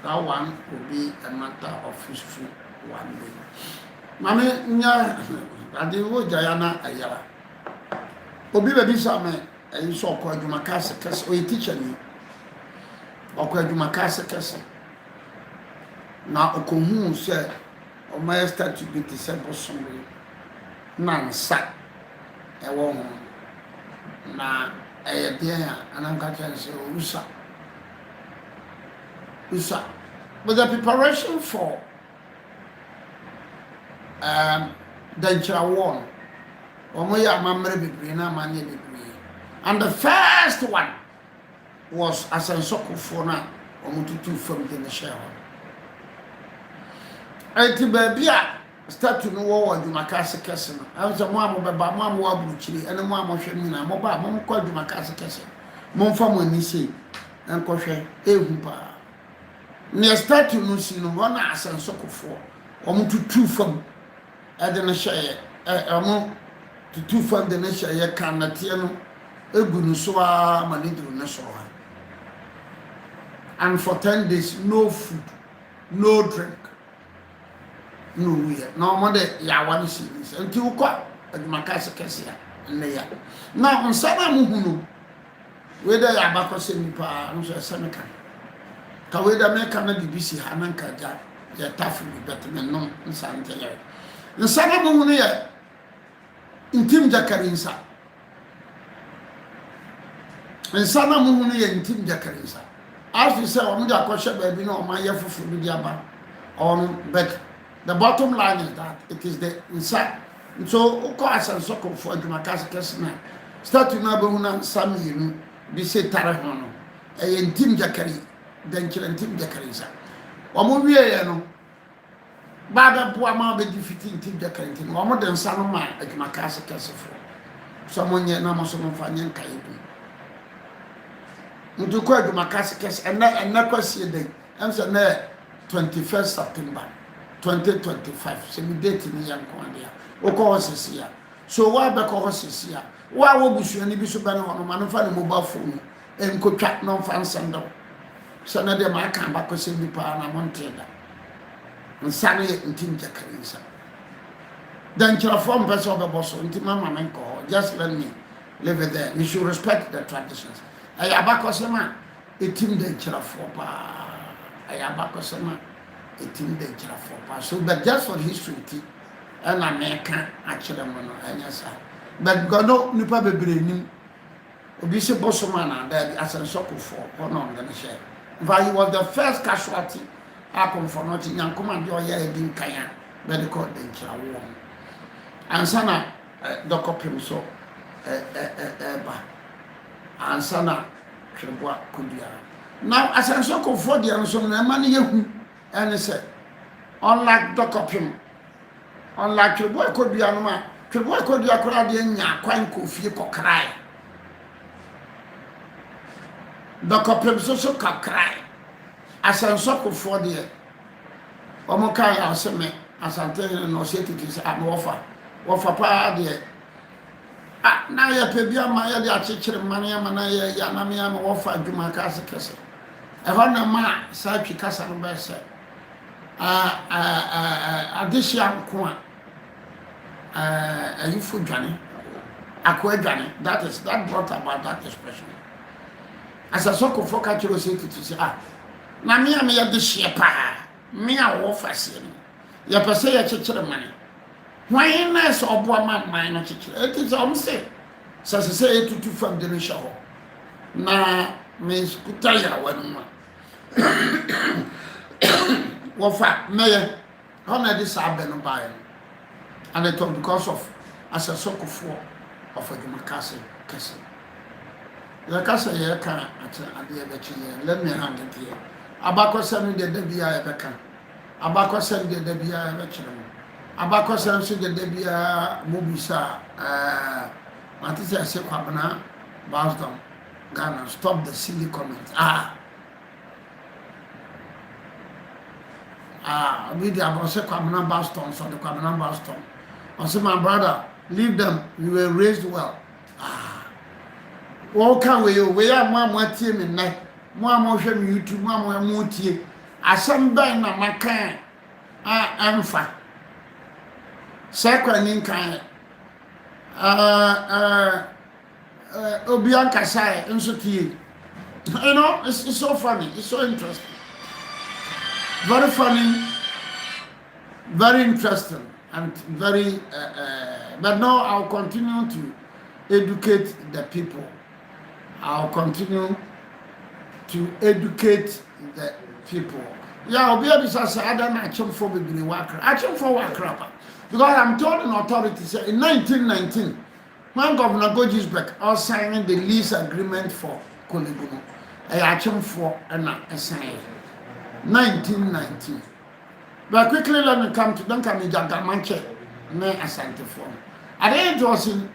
Speaker 1: That one will be a matter of history one day. Mami nya adiwo Jayana Ayala. Obi baby same ayi so ko adwuma kase kase o teacher ni. Okọ adwuma kase kase. Na okohu se o master to be the simple summary. Nansa e wo ho. Na dia ananka chance usa but the preparation for the Nchira omoya mamre bebre na manye bebre and the first one was Asansokofo na omututu from the nation enti babia start no wo adwumakase kese no anso mo amobeba mo amwo aburuchiri ene mo amohwe nyina mo ba mo kwa adwumakase kese mo mfa mo ani sei enkohwe ehu pa ne start no si no na Asansokofo omututu fam ade no hye omo tutu fam de no hye kanate no egu no so a manidru no so and for 10 days no food no drink. No, we no more than Yawan series until quite at Macassacasia and there. Now on Sanamuhunu, whether Yabako Semipa and Seneca, Kaweda Mekana BBC Hananka, their taffy better than no in Santa. In Sanamunia, in Tim Jacarinsa, nsana mu no ye ntim jakarisa afi say o mo de akoshe ba bi na o ma ye fufu bi dia ba on but the bottom line is that it is the inside so uko asanso ko fo adwuma kase na start na ba hu na nsam yinu bi se tare ho no e ntim jakari dan kire ntim jakarisa o mo wie ye no ba ba bo ama be di fiti ntim jakari ntim o mo de nsa no ma adwuma kase fo so mo nye na mo so mo fa nye nkai bi ndu ko adwuma kase enna kwasi den am say na 21st September 2025 se mi date ni yankon dia o ko hosisia so wa be ko hosisia wa wo busuani bi so ba na hono man fa ne mobile phone enkotwa no fa nsendo so na de ma kan ba ko se bi pa na monteda nsane ntim jakari nsa dan kira form person be boso ntim mama men ko just let me live it there. You should respect the traditions. Ayabakosema etim de kira for pa ayabakosema etim de kira for pa so but just for history and America actually no anyasa but God no nipa bebre nim obi se bosoma na da asenso for no ngana share but he was the first casualty happen for not yankoma de oya edin kan but they called den kira wo ansana dokopim so ba ansana tweboa kodia now asenso ko for dia so na ma ne yehu ene se unlike dokopim unlike tweboa kodia no ma tweboa kodia kora de nya kwan ko fie kokrai dokopim so kakrai asenso ko for dia omo kai aseme asante no se titi se wofa pa de na ya pe bia ma ya de achechire mane ama na ya na me ama wofa adwuma kase kese e ho na ma sa twi kasa no be se adishia nko ayifu dwane akwa dwane that brought about that expression as a soko foka chiro se to say na me ama ya de hie pa me a wofa se ya pese ya chechire mane why na so obo ma man no chechire it is say etutu from the show na me skuta ya wanu wofa me how this happen no buy and it was because of as a sokofo of a democracy kese the kase ye kan ade e bechi let me hand it here abakosam de dabia e beka abakosam de dabia e bechi abakosam so de dabia mobisa Matisse I say Kwabena Boston Ghana stop the silly comments we the about say Kwabena Boston so the Kwabena Boston I say my brother leave them you were raised well what can we are mama team in night mama show me YouTube mama mutie asem ban na makan amfa sekwanin kan Obianka sai nso tie you know it's so funny it's so interesting very funny very interesting and very but now I'll continue to educate the people I'll continue to educate the people obiabi say ada na achemfo bibiri wakra achemfo wakra because I'm told in authority say in 1919 when Governor Gojisbeck was signing the lease agreement for Kolibunu achemfo na sign 1919 but quickly let me come to don't come in Jagamanche na asante form and it was in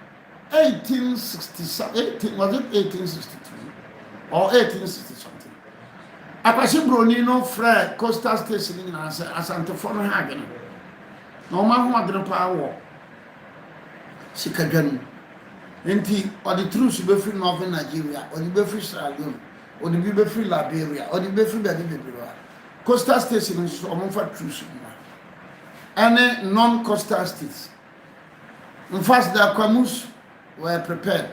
Speaker 1: 1867 was it 1863 or 1860 something akwasi broni no frere coastal station in asante form ha gene no ma ho adre pa wo sikadwan enti odi truth be free northern Nigeria odi be free Sierra Leone odi be free Liberia odi be free Benin coastal station so mo fa truth any non-coastal states in fact the Kwamus were prepared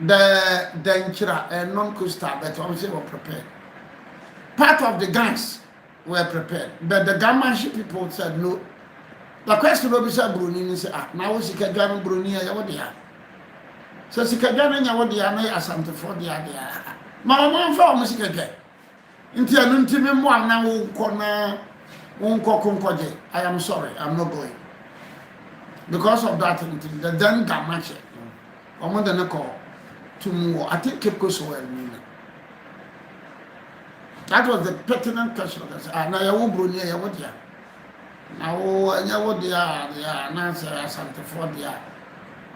Speaker 1: the Nchira non-coastal but I say were prepared part of the gangs were prepared but the Gamanshi people said no. The question will be said, Bruni, say, now we see Kajan Bruni, I would have. So sikadwa nya wo dia na asante for dia dia ma mo fa mo sikadwa nti anu nti me mo am na wo ko na wo ko konkoje. I am sorry, I'm not going because of that nti the then gamache omo de ne ko to I think keep so well me. That was the pertinent question. Na ya wo bro ni ya wo dia na wo anya wo dia ya na say asante for dia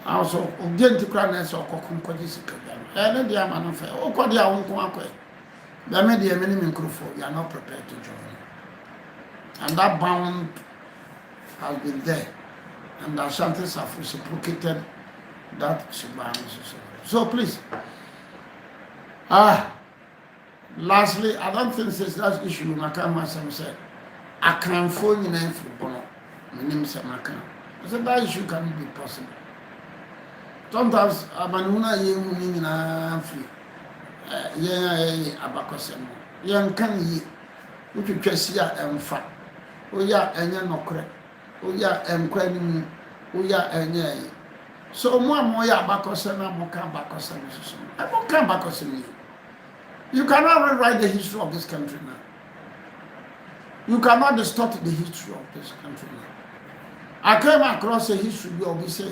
Speaker 1: also ogenti kra na so kokonkoje sikadwa ne dia ma no fa o ko dia wo nko akoy the media many microphone, you are not prepared to join. And that bound has been there. And the Ashantis have reciprocated that bound. So please. Lastly, I don't think this that issue Makama said. I can phone in a football. My name is Makama. I said that issue cannot be possible. Sometimes Abanuna Ying free. Abakosem yan kan yi utwetwasia emfa oya enya nokre oya enkwani mu oya enya yi so mo amoya abakosem na mo kan abakosem so mo kan abakosem. You cannot rewrite the history of this country now. You cannot distort the history of this country now. I came across a history of this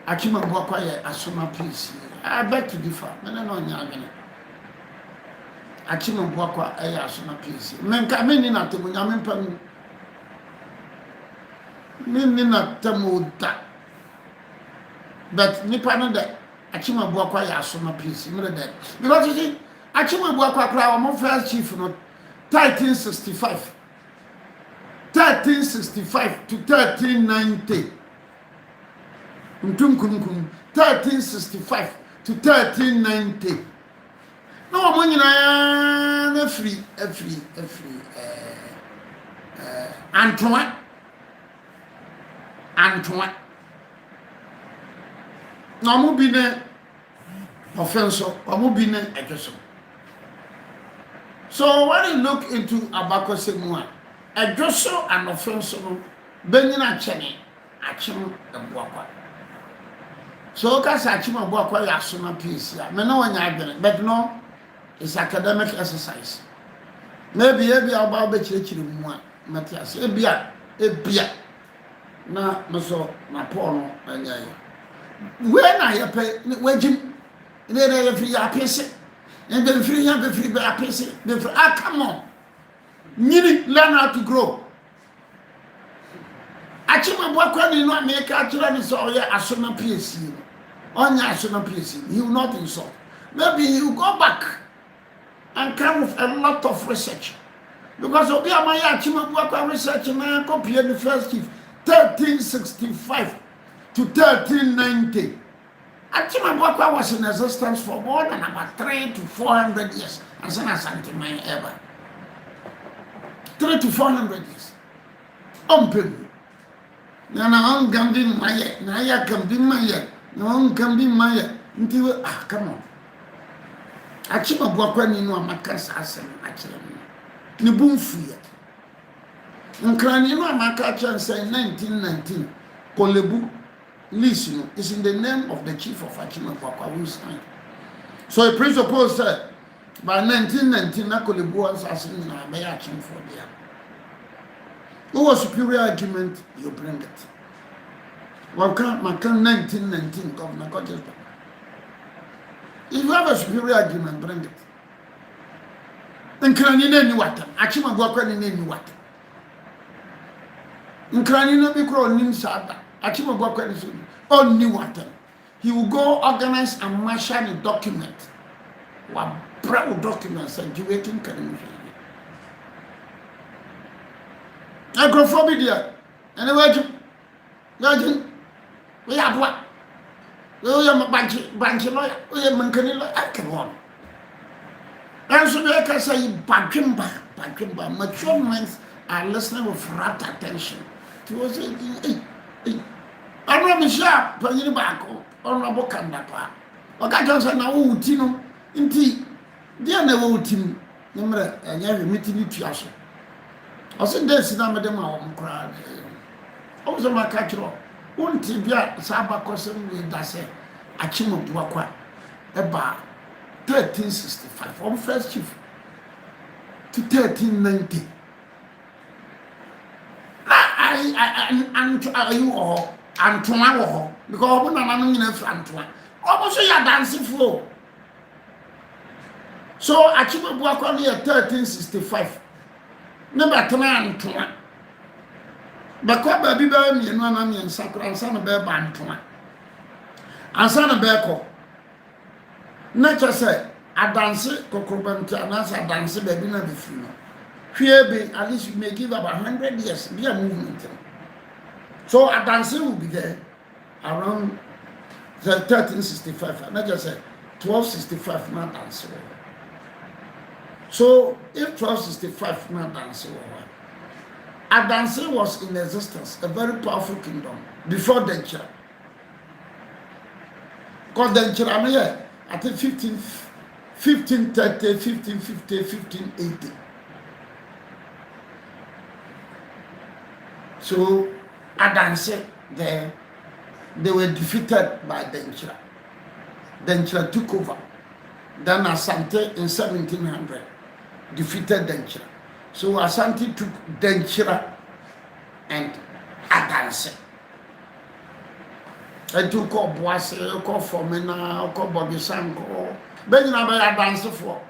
Speaker 1: Achima Bwakwa ye asoma peace. I beg to differ. No nyagene. Achima Bwakwa ye asoma peace. Menka meni na temu nyame pam. Meni na temu da. But nipa no de Achima Bwakwa ye asoma peace. Me de. Because you see Achima Bwakwa kra omo first chief no 1365 to 1390. 1365 to 1390. No money na free Antoine. No mo bi ne offense, or mo bi ne ejoso. So when you look into Abakosemua, ejoso and offense no benyina chene achim Bwakwa. So Kasa Achima Bwakwa ya asoma peace ya. Me no wanya adwene, but no, it's academic exercise. Maybe about be chiri mu a Matthias. Ebia na meso na Paul no anya ye. When I pay wajim ne free ya pese. And then free ya be free be apese. Come on. Nyini learn how to grow. Achima Bwakwa ni no make actually ni so ya asoma peace. On your asoma peace, he will not insult. Maybe he will go back and come with a lot of research. Because Obi Amaya Achima Bwakwa research na copy the first chief 1365 to 1390. Achima Bwakwa was in existence for more than about 300 to 400 years. As an asante ever. 300 to 400 years. Na gambin maye, na ya gambin maye, na gambin maye. Nti come on. Achima Bwakwa ni no amaka asem achire ni bumfuye. Nkrani no amaka achire say 1919 Kolebu list is in the name of the chief of Achima Bwakwa who signed. So a presuppose that by 1919 na Kolebu was asking na be achim for there. Who was superior argument, you bring it. Well, can't 1919 Governor Coches. If you have a superior argument, bring it. And Kranina knew what? Achima Bwakwa knew what? In Kranina Mikro Nimsada, Achima Bwakwa knew what? He will go organize and marshal a document. What proud documents and Juwaking Kranina. Agrophobia. And Virgin, we have what? We are a bunch of lawyer, we are Mancanilla, I can want. And so I can say, Bakimba, mature men are listening with rapt attention. To us, I'm not sharp, but you back on a book and that part. Or I just know, Tino, in tea, dear never team, number and every meeting with you. I said, there's no madam, I'm crying. Also, my catcher, won't be a Saba Cosm with that say, Achimo Buakwa about 1365 on first chief to 1390. Antoine because when I'm in Antoine, also your dancing floor. So Achimo Buakwa near 1365. Number 10 Antoine. But what baby baby and one and Sakura and son of Bear Antoine. And son of Bearco. Nature said, I dance it, Cocobanta, and as I dance it, baby, never funeral. Here be at least you may give about 100 years, be a movement. So a dancer will be there around 1365, and I just said 1265 not dancer. So if 1265 not dancer, a dancer was in existence, a very powerful kingdom before Denchira. Because Denchira, I think 1530, 1550, 1580. So Adanse there, they were defeated by Denchira. Denchira took over. Then Asante in 1700 defeated Denchira. So Asante took Denchira and Adanse. I took Boise, Fomena, Bobisanko, Benjamin Adanse for.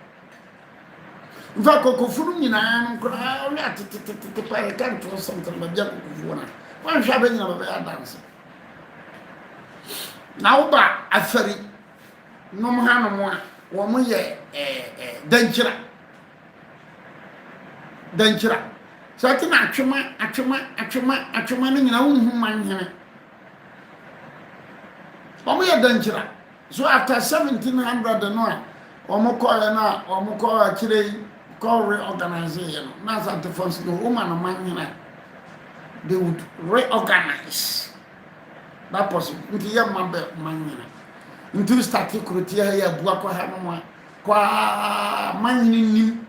Speaker 1: In fact, Kokofuni, I'm crying to pay attention to something like that. One shabby of a dancer. Now, but a ferry, no more, one year, Denchira. So I think Achuma, in our own man here. One year Denchira. So after 1700 and one, or Mokoya, or Mokoya, actually. Call reorganization. Now, at the first, the woman and man, they would reorganize. That person, into your man, into static criteria, Buako Hamma, qua man in him,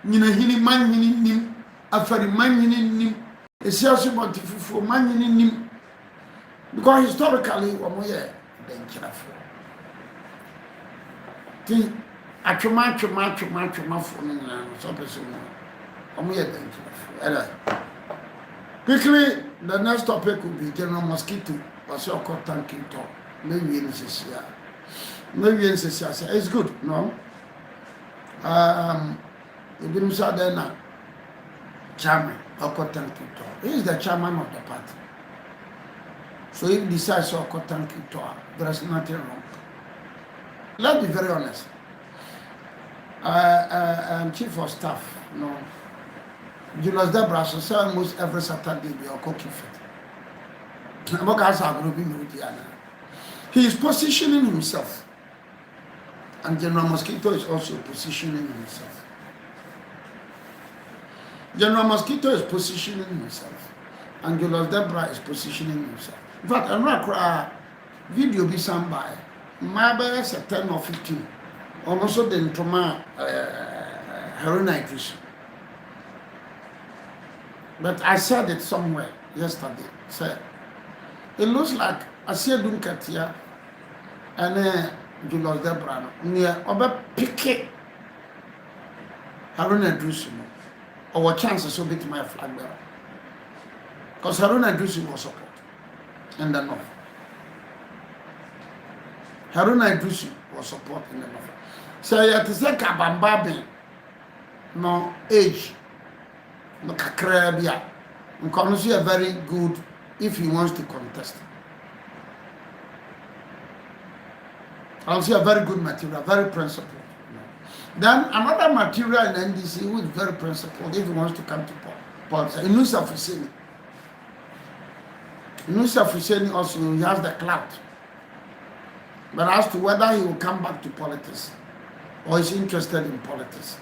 Speaker 1: Nina man in him, a very man in him, a sales motive for man in him. Because historically, one way, dangerous. Achuma for so person. Quickly, the next topic will be general mosquito. What's your cotton kinto? Maybe in this year. Maybe in this year. It's good, no? You didn't say then, chairman of cotton kinto. He is the chairman of the party. So if he decides to cotton kinto, there is nothing wrong. Let's be very honest. Chief of staff, no. Julius Debra, so almost every Saturday we are cooking food. He is positioning himself, and General Mosquito is also positioning himself. General Mosquito is positioning himself, and Julius Debra is positioning himself. In fact, I'm not cry video be some by my best at 10 or 15. Almost the Ntoma Heronite. But I said it somewhere yesterday. Said it looks like I see a Dunkatia and Julius Debra near Oba Piquet Haruna Drusumo. Our chances will be to my flag bearer. Because Haruna Drusumo was support in the north. Haruna Drusumo was support in the north. So you have to say Kabambabi, no age, no Kakrabia. And Konusi are very good if he wants to contest. Also a very good material, very principled. Then another material in NDC who is very principled if he wants to come to politics. Inusa Fuseni. Inusa Fuseni also he has the clout. But as to whether he will come back to politics, or is interested in politics,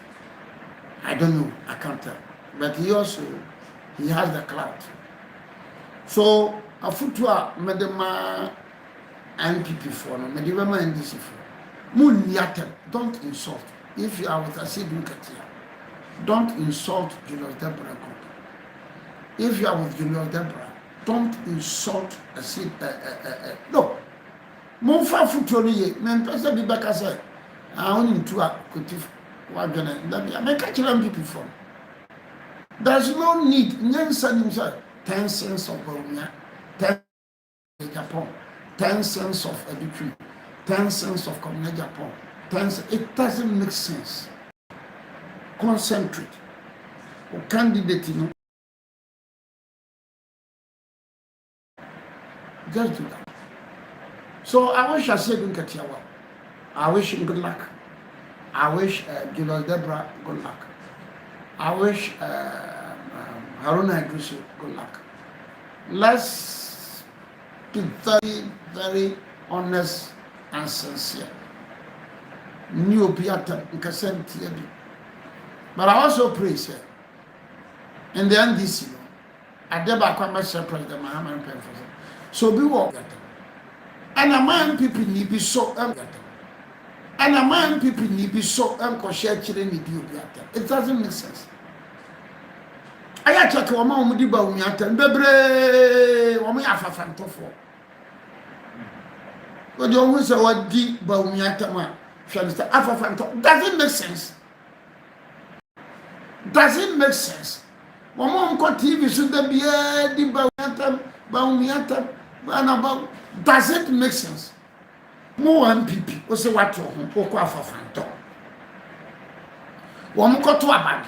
Speaker 1: I don't know, I can't tell. But he has the clout. So, a futua medema NPP for no, medema NDC for. Moon yatem, don't insult. If you are with a Sidun Katia, don't insult Julius Debra. If you are with Julius Debra, don't insult a Sid. No. Monfa futuo no ye men pesa bi beka say oni ntu a kotif wadwene da make kira MPP from. There's no need nyensa nim say 10 cents of Bawumia, 10 Japan, 10 cents of Editri, 10 cents of Community Japan, 10 it doesn't make sense. Concentrate. O candidate, you know, just do that. So I wish I said Nketiawa. I wish him good luck. I wish Julius Debra good luck. I wish Haruna Idrisu good luck. Let's be very, very honest and sincere. New Piata Nkasem Tiabi. But I also pray, sir, in the NDC, I never come as President Muhammad Penford. So be what. And a man people need be so and a man people need be so share children with you. It doesn't make sense. I check a woman who did Bawumia and Bebre or me have a phantom for. But you always say what deep Bawumia doesn't make sense. Doesn't make sense. One more TV should be a Bawumia and about. Doesn't make sense. More MPP. What's the what you want? Phantom. One got to a bag.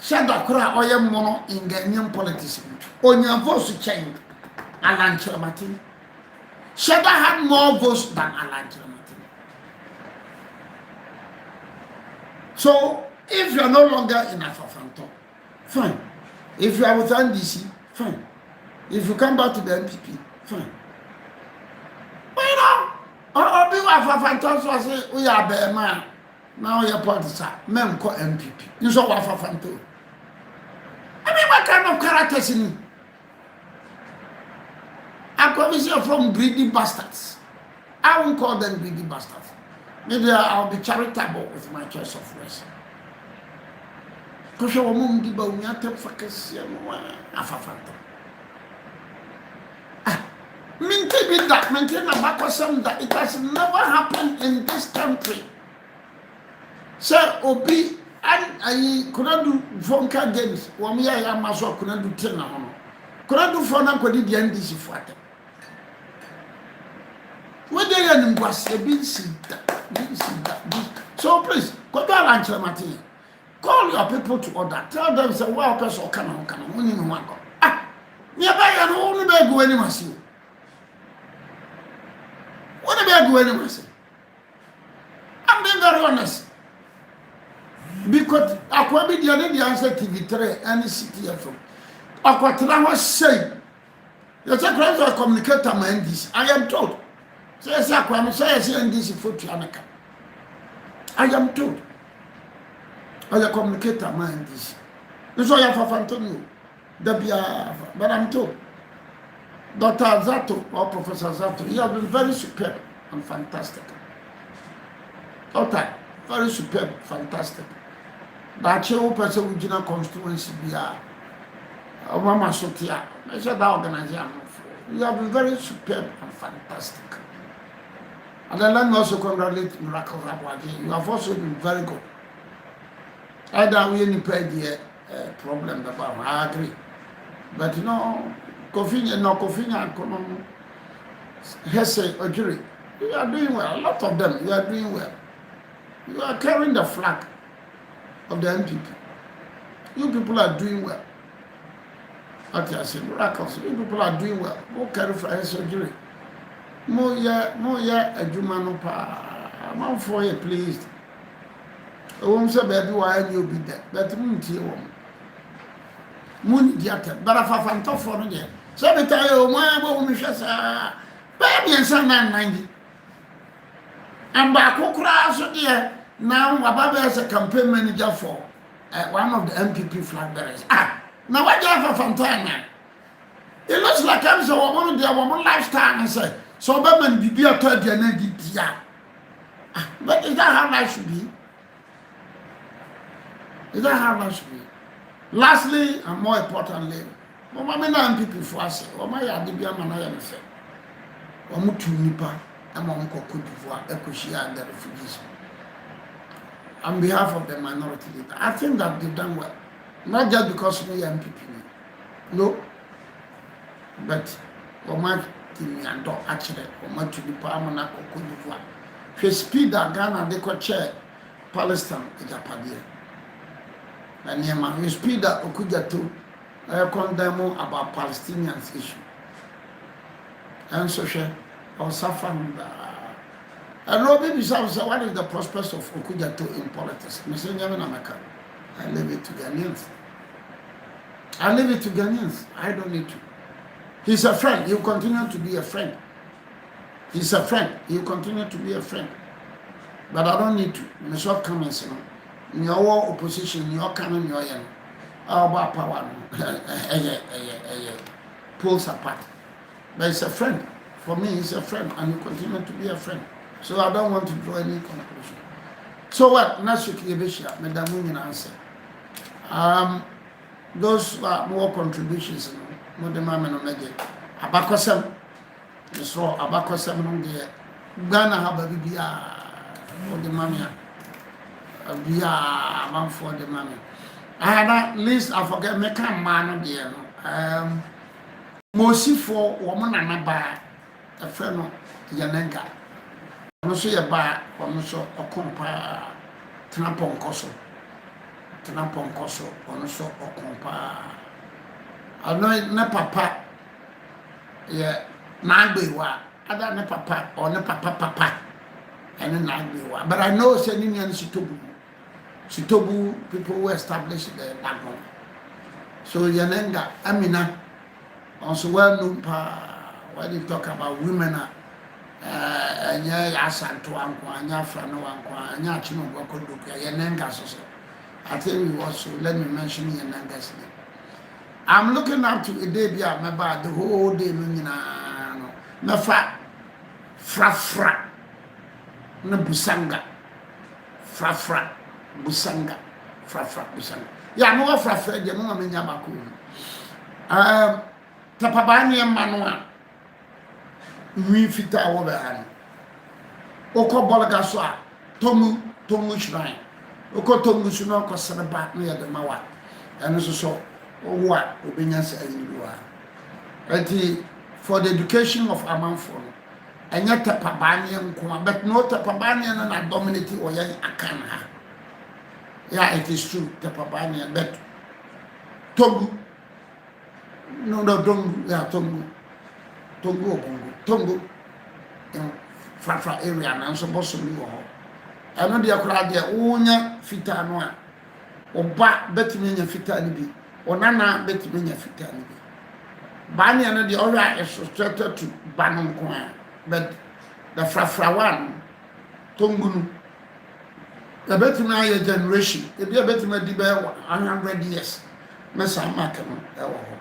Speaker 1: Shadow cry or young mono in Ghanaian politics. On your voice to change. Alan Chiramatin. Shadow had more votes than Alan Chiramatin. So, if you are no longer in a Phantom, fine. If you are with NDC, fine. If you come back to the MPP, fine. Or be a Phantom, so I say, we are bear man. Now you're partisan. Men call MPP. You saw what Phantom. I mean, what kind of characters in you? I'm coming from greedy bastards. I won't call them greedy bastards. Maybe I'll be charitable with my choice of words. Because your mom did about me, I tell focus, a Phantom. Maintain that, maintain a backwards that it has never happened in this country. Sir, Obi, and I couldn't do Vonka games. One year I myself couldn't do 10 on. Couldn't do for now, could the NDC for it. When they are in Guasia, be see that. So please, go to Alancha Martin. Call your people to order. Tell them, say, well, person can when you want go. Ah, nearby and only beg go anywhere. What about go anywhere? I'm being very honest. Because I be the answer TV3 and CTF. I was saying, the secretary of communicator man this. I am told. Says I say this for Tianaka. I am told. I am communicator man this. This is why I have Antonio. But I'm told. Dr. Zato or Professor Zato, he has been very superb and fantastic. Okay, very superb, fantastic. That you person with general constituency be a Mama Sotia. I said that organization. You have been very superb and fantastic. And then let me also congratulate Miracle Rabwadi. You have also been very good. I don't really pay the problem about I agree. But you know, Kofinya, Hesse, Obiri, you are doing well. A lot of them, you are doing well. You are carrying the flag of the MPP. You people are doing well. Okay, I say miracles. You people are doing well. Go carry for Hesse, Obiri. More a Jumano pa. I'm for you, please. I won't say, baby, why you be there? But Moon Diata, but if I found tough for me. So I tell you, my woman says, baby, and son 90. And back who cries here now, Baba is a campaign manager for one of the MPP flag bearers. Ah, now what do you have a Fontana? It looks like I'm so one of their woman lifestyle and say, so Batman be a third year. But is that how life should be? Is that how life should be? Lastly, and more importantly, Mama MPP for us, or my Adibia Manaya, or Mutu Nipa, among Cote d'Ivoire, Ecosia, and the refugees. On behalf of the minority leader, I think that they've done well. Not just because we are MPP. No. But Oma Timi and Dog actually, Oma to the Parliament of Cote d'Ivoire. She speed that Ghana, they could chair Palestine, Japan. And Yama, we speed that Okuja to condemn about Palestinians issue. And so she also found and Robin says, what is the prospects of Okujato in politics? Mr. Nyamin America. I leave it to Ghanaians. I leave it to Ghanaians. I don't need to. He's a friend. He'll continue to be a friend. He's a friend. He'll continue to be a friend. But I don't need to. Mr. Cummins, in your opposition, your coming, your young. Our power pulls apart. But he's a friend. For me, he's a friend, and he continue to be a friend. So I don't want to draw any conclusion. So what? Next week, Madam Women answer. Those are more contributions. More the man on the Abakosem. You saw Abakosem on the Ghana have a BBA for the money. Be a man for the money. I had at least I forget me can man the Mosi for woman and a bar a friend of Yanenga. No so ya ba ono so okompa tenapon koso ono so okompa ano na papa ye na agbewa ada na papa or na papa and na agbewa, but I know say ni nyan sitobu people who established the backbone. So Yanenga Amina also well known when you talk about women anya yasanto anko anya frano anko anya chino bokodo Yanenga so I think we also let me mention Yanenga's name. I'm looking up to a day bia meba the whole day no nyina no nafa frafra na busanga frafra busanga ya no frafra de no amenya bako tapabani emmanuel wi fita wo ba han okobolaga so a tomu shrine okotomu suno ko sanaba no ya de mawa eno so owa obenya sa yiwa ati for the education of amanfo no enya tapabani enko but no tapabani na dominate o yan akana. Yeah, it is true tapabani but togu no don't ya Tongo in Frafra area na so boso mi wo ho eno de akura de wonya fita no a oba betimi nya fita ni bi onana betimi nya fita ni bi bani eno de ora is restricted to banon ko but the Frafra one Tongo no the betimi aye generation e bi betimi di be 100 years na sa mark no e wo ho.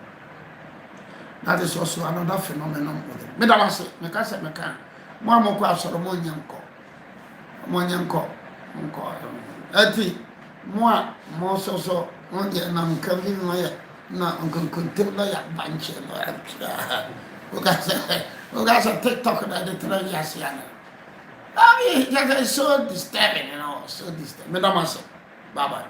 Speaker 1: That is also another phenomenon. Me da wase me ka se me ka mo amoko asoro mo nyanko ati mo so on je na nkavi no ya na nkonkonte la ya banche no ya o ga se TikTok da de tra ya sia na I mean it's so disturbing, you know, so disturbing. Me da wase bye bye.